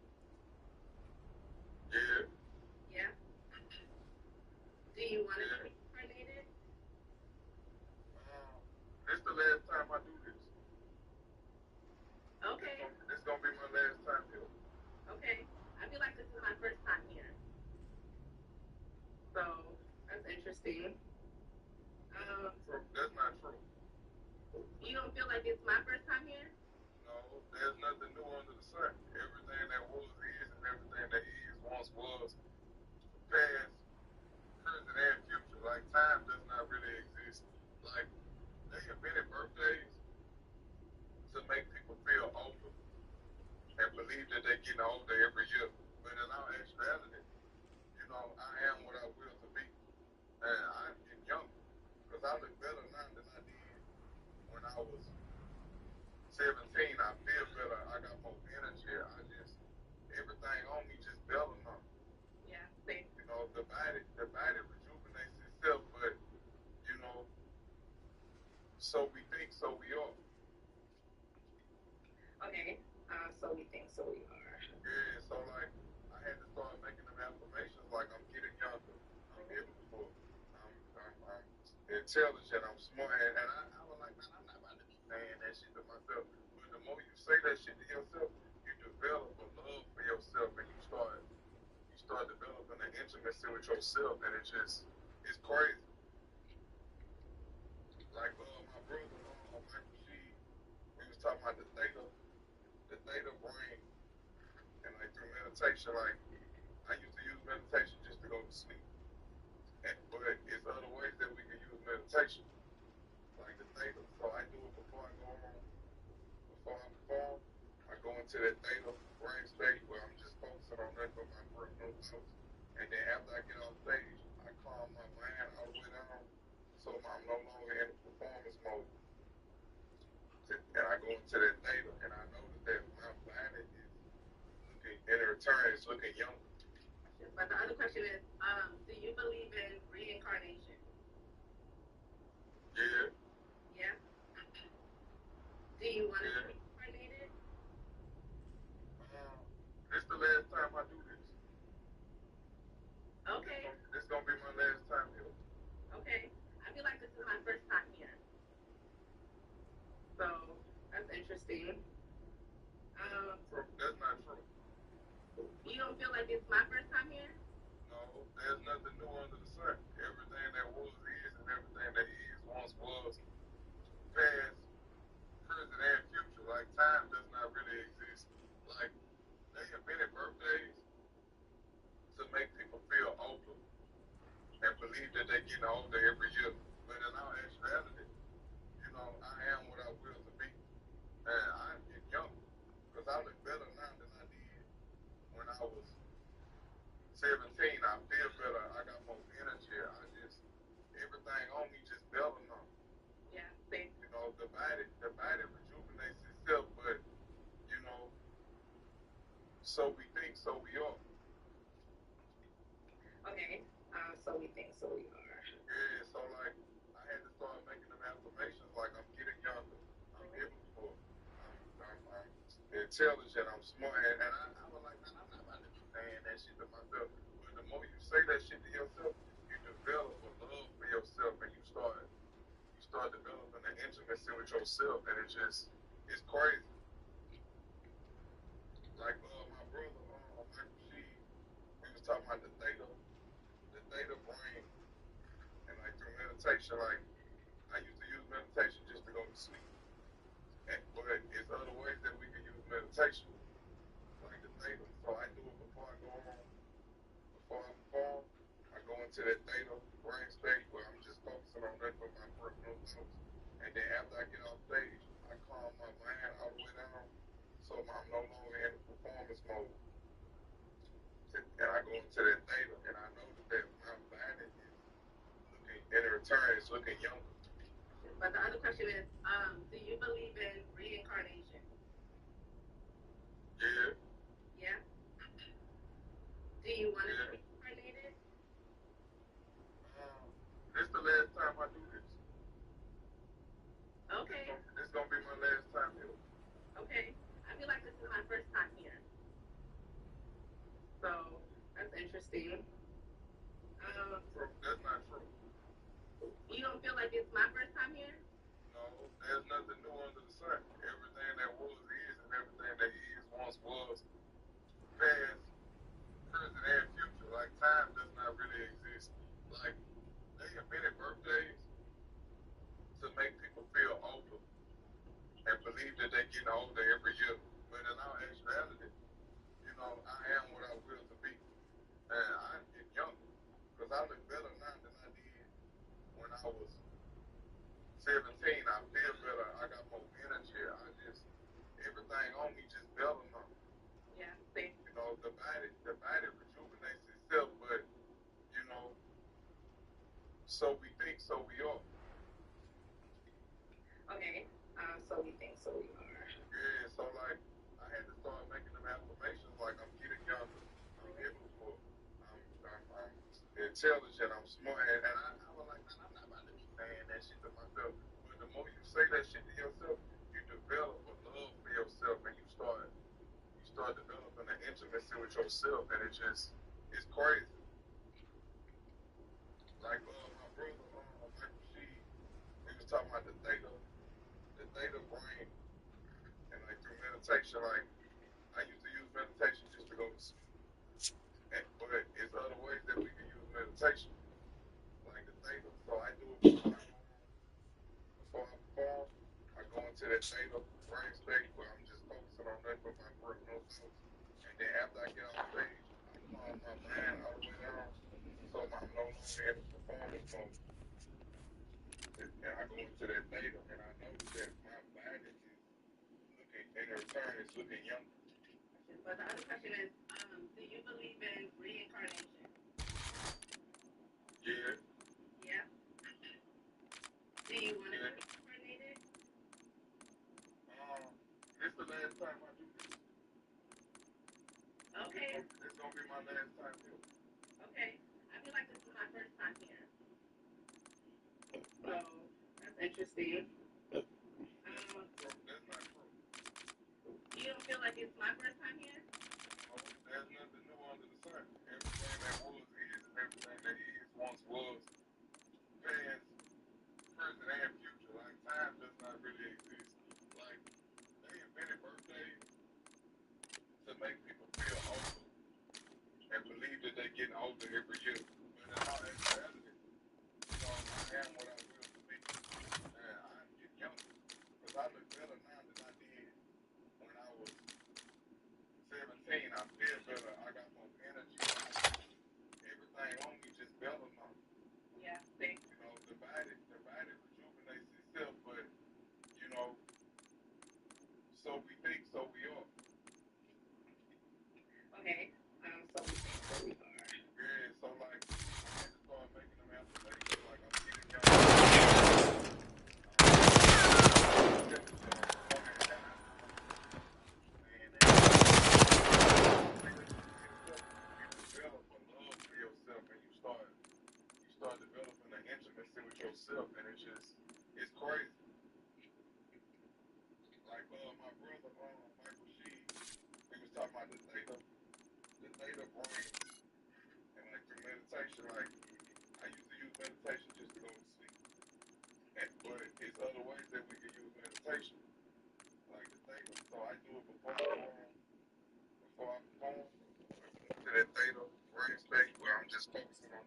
Yeah. Yeah? Do you want to be reincarnated? This is the last time I do this. Okay. This is going to be my last time here. Okay. I feel like this is my first time here. So, that's interesting. That's not true. You don't feel like it's my first time here? No, there's nothing new under the sun. Everything that was is and everything that is once was past, present, and future. Like time does not really exist. Like they invented birthdays to make people feel older and believe that they're getting older every year. But in all actuality, you know, I am what I will to be. And I'm getting younger because I look better now than I did when I was 17. I feel better. I got more energy. Everything on me just better now. Yeah, same. You know, the body rejuvenates itself, but, you know, so we think, so we are. Okay, so we think, so we are. Yeah, so like, I had to start making them affirmations like I'm getting younger, I'm beautiful, I'm intelligent, I'm smart, and I was like, man, I'm not about to be saying that shit to myself. But the more you say that shit to yourself, you develop a love for yourself, and you start developing an intimacy with yourself, and it's crazy. Like my brother, Michael Sheed, we was talking about the theta brain, and like through meditation, like I used to use meditation just to go to sleep. But it's other ways that we can use meditation, like the theta. So I do it before I go home. Before I perform, I go into that theta brain state where I'm just focusing on nothing but my breath, no thoughts. And then after I get off stage, I calm my mind all the way down, so I'm no longer in the performance mode. And I go into that theta, and I notice that my body is looking, in return, is looking younger. But the other question is, do you believe in reincarnation? Yeah. Yeah? Do you want to be reincarnated? This is the last time I do this. Okay. This is going to be my last time here. Okay. I feel like this is my first time here. So, that's interesting. That's not true. You don't feel like it's my first time here? No, there's nothing new under the sun. Everything that was is and everything that is once was past, present, and future. Like time does not really exist. Like they invented birthdays to make people feel older and believe that they're getting older every year. And I'm getting young because I look better now than I did when I was 17. I feel better. I got more energy. Everything on me just better now. Yeah, same. You know, the body rejuvenates itself, but you know, so we think, so we are. Okay. So we think, so we are. Yeah, so like I had to start making them affirmations like I'm getting younger, I'm beautiful, I'm intelligent, I'm smart, and I was like, man, I'm not about to be saying that shit to myself. But the more you say that shit to yourself, you develop a love for yourself, and you start developing an intimacy with yourself, and it's crazy. Like my brother, Michael Sheed, we was talking about the theta brain, and like through meditation, like I used to use meditation just to go to sleep. But it's other ways that we can use meditation, like the theta. So I do it before I go on, before I perform. I go into that theta brain state where I'm just focusing on nothing but my personal thoughts. And then after I get off stage, I calm my mind all the way down, so I'm no longer in the performance mode. And I go into that theta, and I know that my body is looking, in return, it's looking younger. But the other question is, do you believe in reincarnation? Yeah. Yeah. Do you want to be reincarnated? This the last time I do this. Okay. This gonna be my last time here. Okay. I feel like this is my first time here. So that's interesting. That's not true. You don't feel like it's my first time here? No, there's nothing new under the sun. Everything that was is, and everything that is once was past, present, and future. Like time does not really exist. Like they invented birthdays to make people feel older and believe that they're getting older every year. But in all actuality, you know, I am what I will to be. And I'm getting younger because I look better now than I did when I was 17. I feel better. I got more energy. Everything on me just better now. Yeah, same. You know, the body rejuvenates itself, but you know, so we think, so we are. Okay. So we think, so we are. Yeah, so like I had to start making them affirmations like I'm getting younger, I'm beautiful, I'm intelligent, I'm smart, and I was like, man, I'm not about to be saying that shit to myself. But the more you say that shit to yourself, you develop a love for yourself, and you start developing an intimacy with yourself, and it's crazy. Like my brother, Michael Sheed, we was talking about the theta brain, and like through meditation, like I used to use meditation just to go to sleep. But it's other ways that we can use meditation, like the theta. So I do it before I perform. I go into that theta brain state where I'm just focusing on nothing but my personal thoughts. And then after I get off stage, I calm my mind all the way down, so I'm no longer in the performance mode. And I go into that theta, and I know that my body is looking, in return, it's looking younger. But the other question is, do you believe in reincarnation? Yeah. Yeah. Do you want to be reincarnated? This the last time I do this. Okay. It's gonna be my last time here. Okay. I feel like this is my first time here. So that's interesting. That's not true. You don't feel like it's my first time here? No, there's nothing new under the sun. Everything that was is, and everything that is once was past, present, and future. Like time does not really exist. Like they invented birthdays to make people feel older and believe that they're getting older every year. But in all actuality, you know, I am what I will to be. And I'm getting younger because I look better now than I did when I was 17. I feel better. I got more energy. Everything on me just better now. Yeah, same. You know, the body rejuvenates itself, but you know, brain. And like through meditation, like I used to use meditation just to go to sleep. But it's other ways that we can use meditation, like the theta. So I do it before I perform to that theta brain state where I'm just focusing on.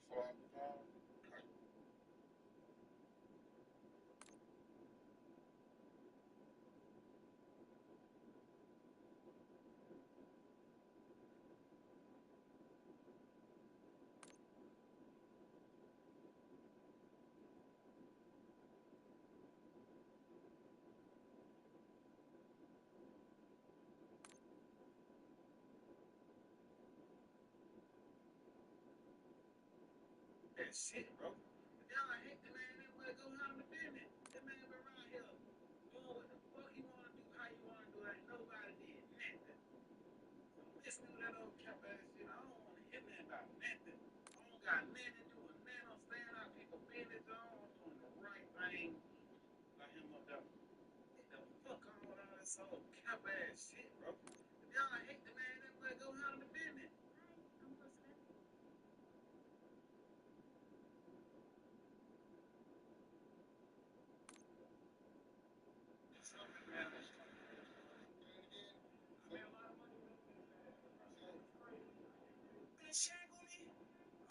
Before I perform, That shit, bro. Y'all hate the man that way go handle the business. That man been around here doing what the fuck he wanna do, how he wanna do it. Ain't nobody did nothing. Don't listen to that old cap ass shit. I don't wanna hear nothing about nothing. I don't got nothing to do with nothing. I'm staying out people business on. I'm doing the right thing. Like him up there. Get the fuck on with all this old cap ass shit, bro. If y'all hate the man that way go handle the business. I'm listening. Something, man. Shack on me.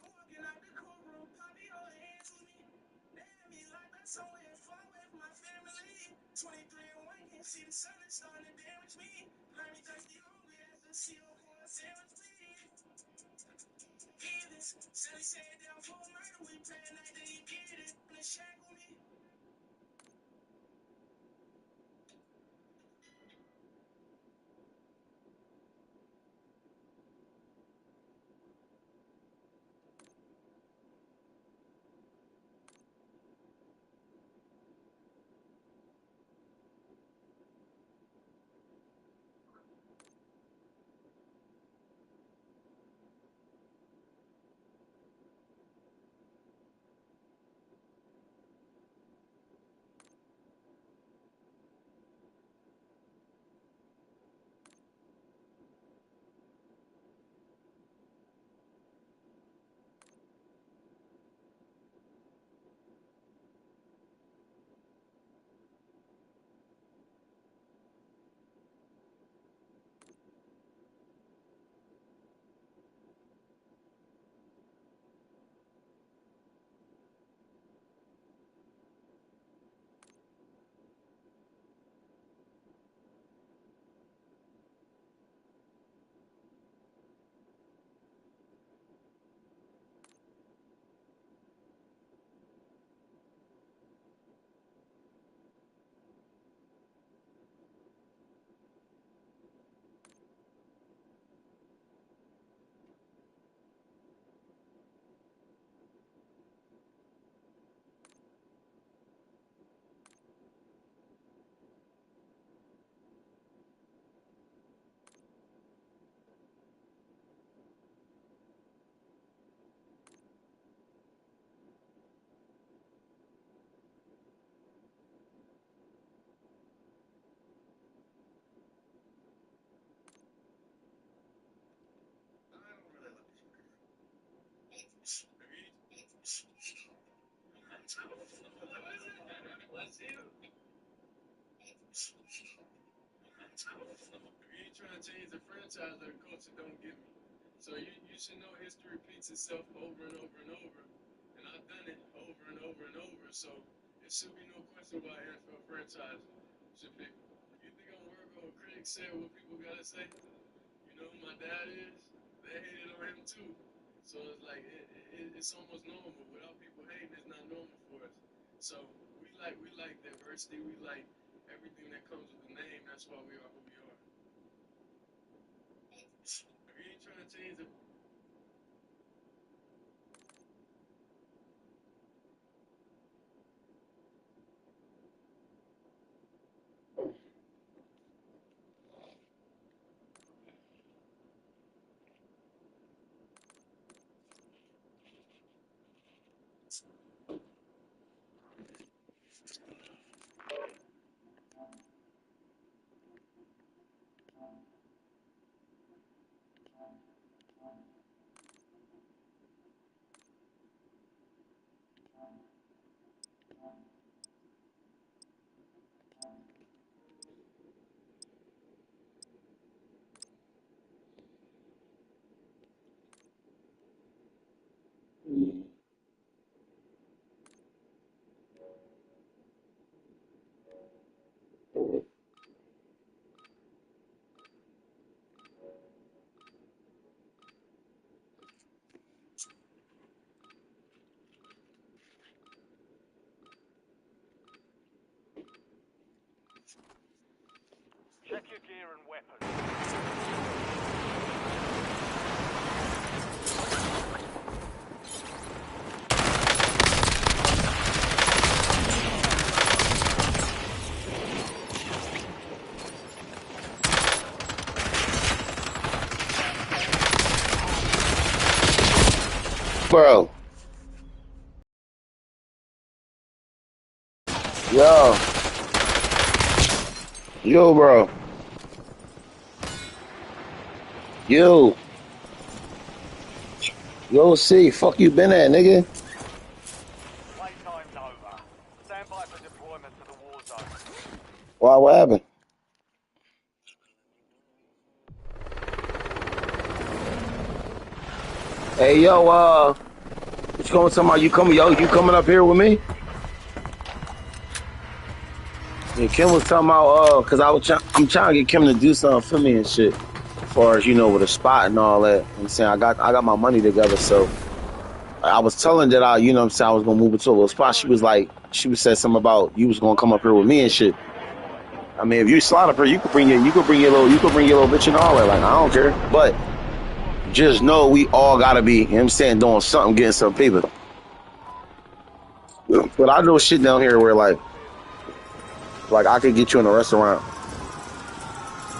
I'm walking out the courtroom, pop your hands with me. Damn me like that somewhere far away from my family. 23 and 1 can't see the sun is starting to damage me. Let me thirsty hungry after see your corn sandwich, please. Heathens, silly said down for a murder, we playing like that you get it. The shack on me. What's you? If you ain't trying to change the franchise or the culture, don't get me. So you should know history repeats itself over and over and over. And I've done it over and over and over. So it should be no question why NFL franchise should pick. You think I'm worried about what critics say or what people gotta say? You know who my dad is? They hated on him too. So it's like it's almost normal. Without people hating, it's not normal for us. So we like diversity. We like everything that comes with the name. That's why we are who we are. We ain't trying to change it. Check your gear and weapons. Bro. Yo. Yo, bro. Yo. Yo, see, fuck you been at, nigga? Playtime's over. Stand by for deployment to the war zone. Why, what happened? Hey, yo, what you going to about? You coming up here with me? Yeah, Kim was talking about, cause I'm trying to get Kim to do something for me and shit. As far as, with a spot and all that. You know what I'm saying? I got my money together, so I was telling that I was gonna move it to a little spot. She was said something about you was gonna come up here with me and shit. I mean, if you slide up here, you could bring your little bitch and all that. Like, I don't care. But just know we all gotta be, you know what I'm saying, doing something, getting some paper. But I know shit down here where like I could get you in a restaurant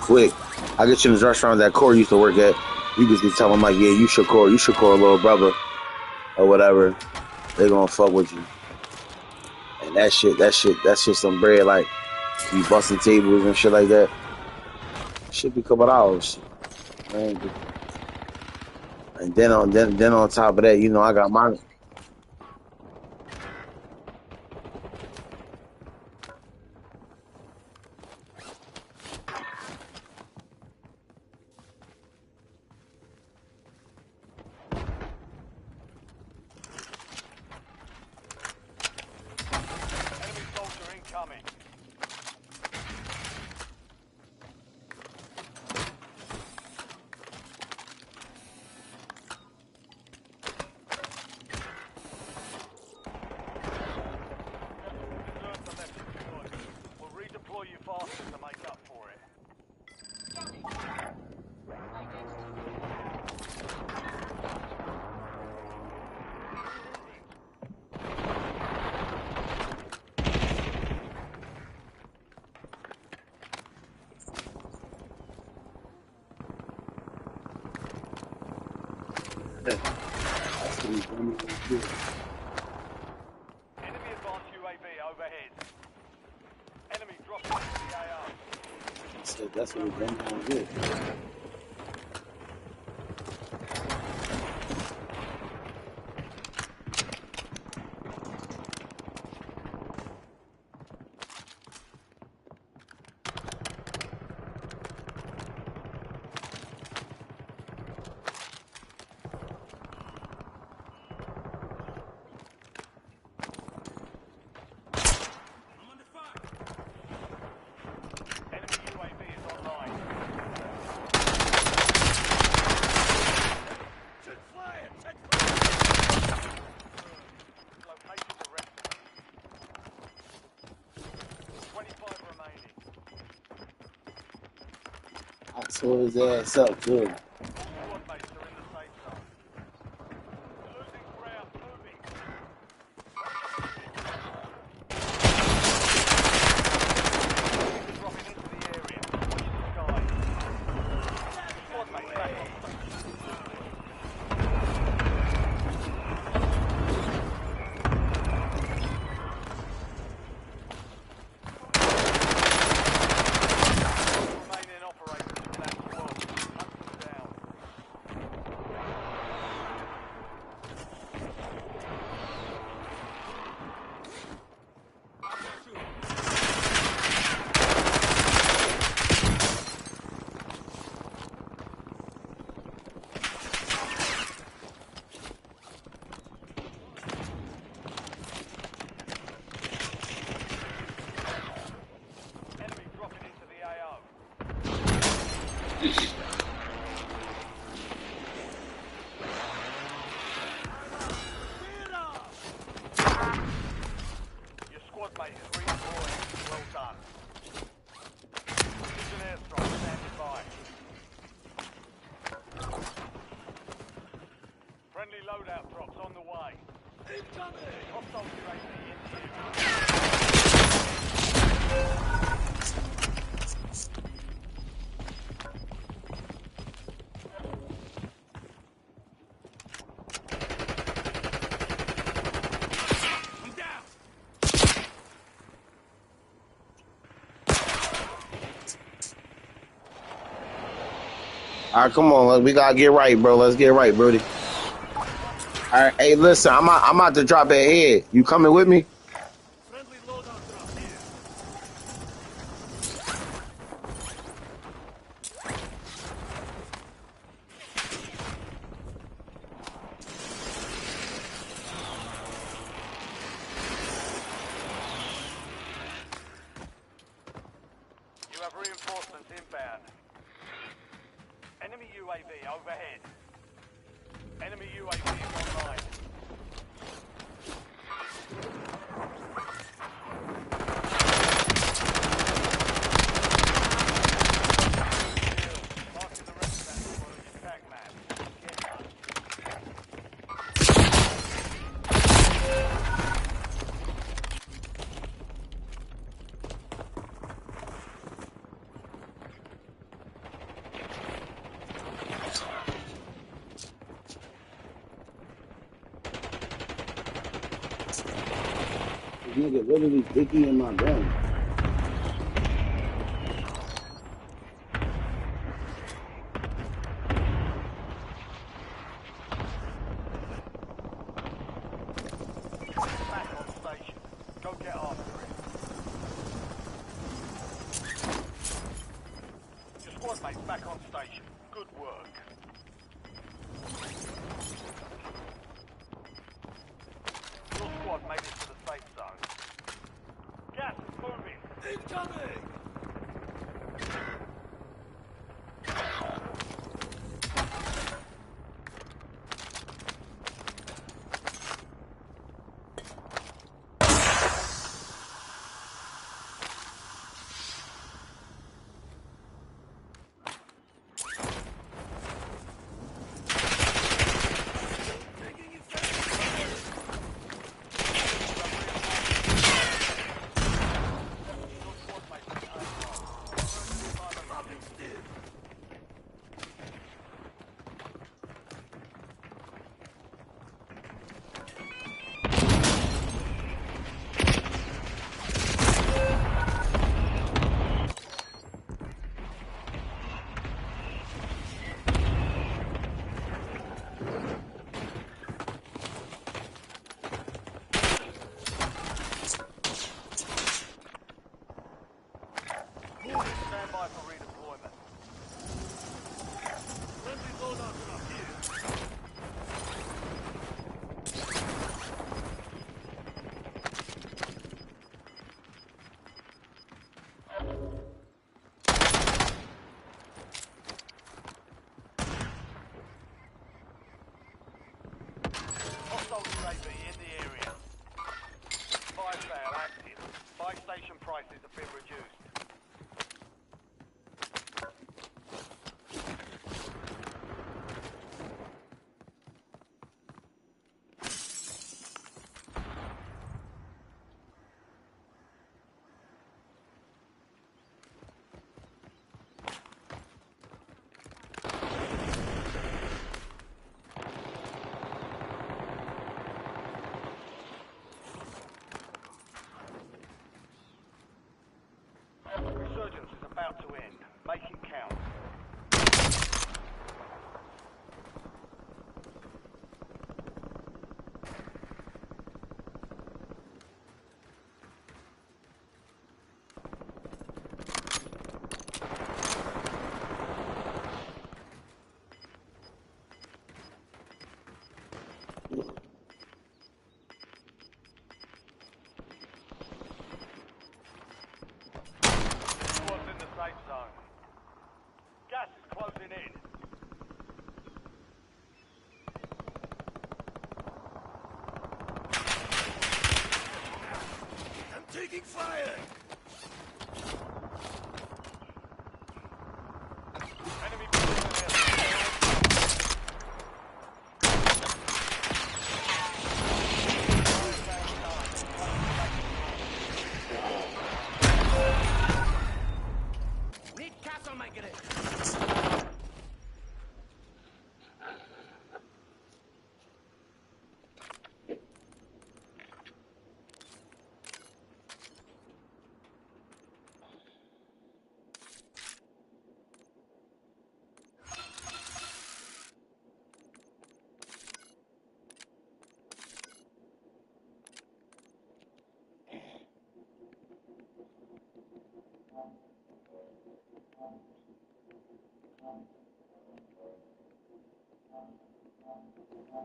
quick. I get you in this restaurant that Corey used to work at. You just be telling them like, yeah, you should call little brother or whatever. They gonna fuck with you. And that shit some bread, like you busting tables and shit like that. Should be a couple hours. Man. And then on top of that, I got my Enemy soldier incoming. Reserves are left deployed. We'll redeploy you faster to make up for it. Enemy advanced UAV overhead. Enemy dropping into the AO. That's what we're gonna do. So his ass up too. All squad mates are in the safe zone. Losing ground. Moving. Enemies are dropping into the area. Watch the skies. Squad mates back on station. Remaining operators from that squad. Hunt them down. Enemy dropping into the AO. Your squad mate is redeploying. Well done. Precision airstrike standing by. Friendly loadout drops on the way. Hostile UAV in view. All right, come on, we gotta get right, bro. Let's get right, Brody. All right, hey, listen, I'm about to drop that head. You coming with me? Friendly loadout drop here. You have reinforcements inbound. Enemy UAV overhead. Enemy UAV is online. Marking the rest of that squad on your attack map. Get done. This nigga literally dicky in my gun. Back on station. Go get after it. Your squad mate's back on station. Good work. Your squad made it to the safe zone. Gas is moving. Squad's in the safe zone. Gas is closing in. I'm taking fire!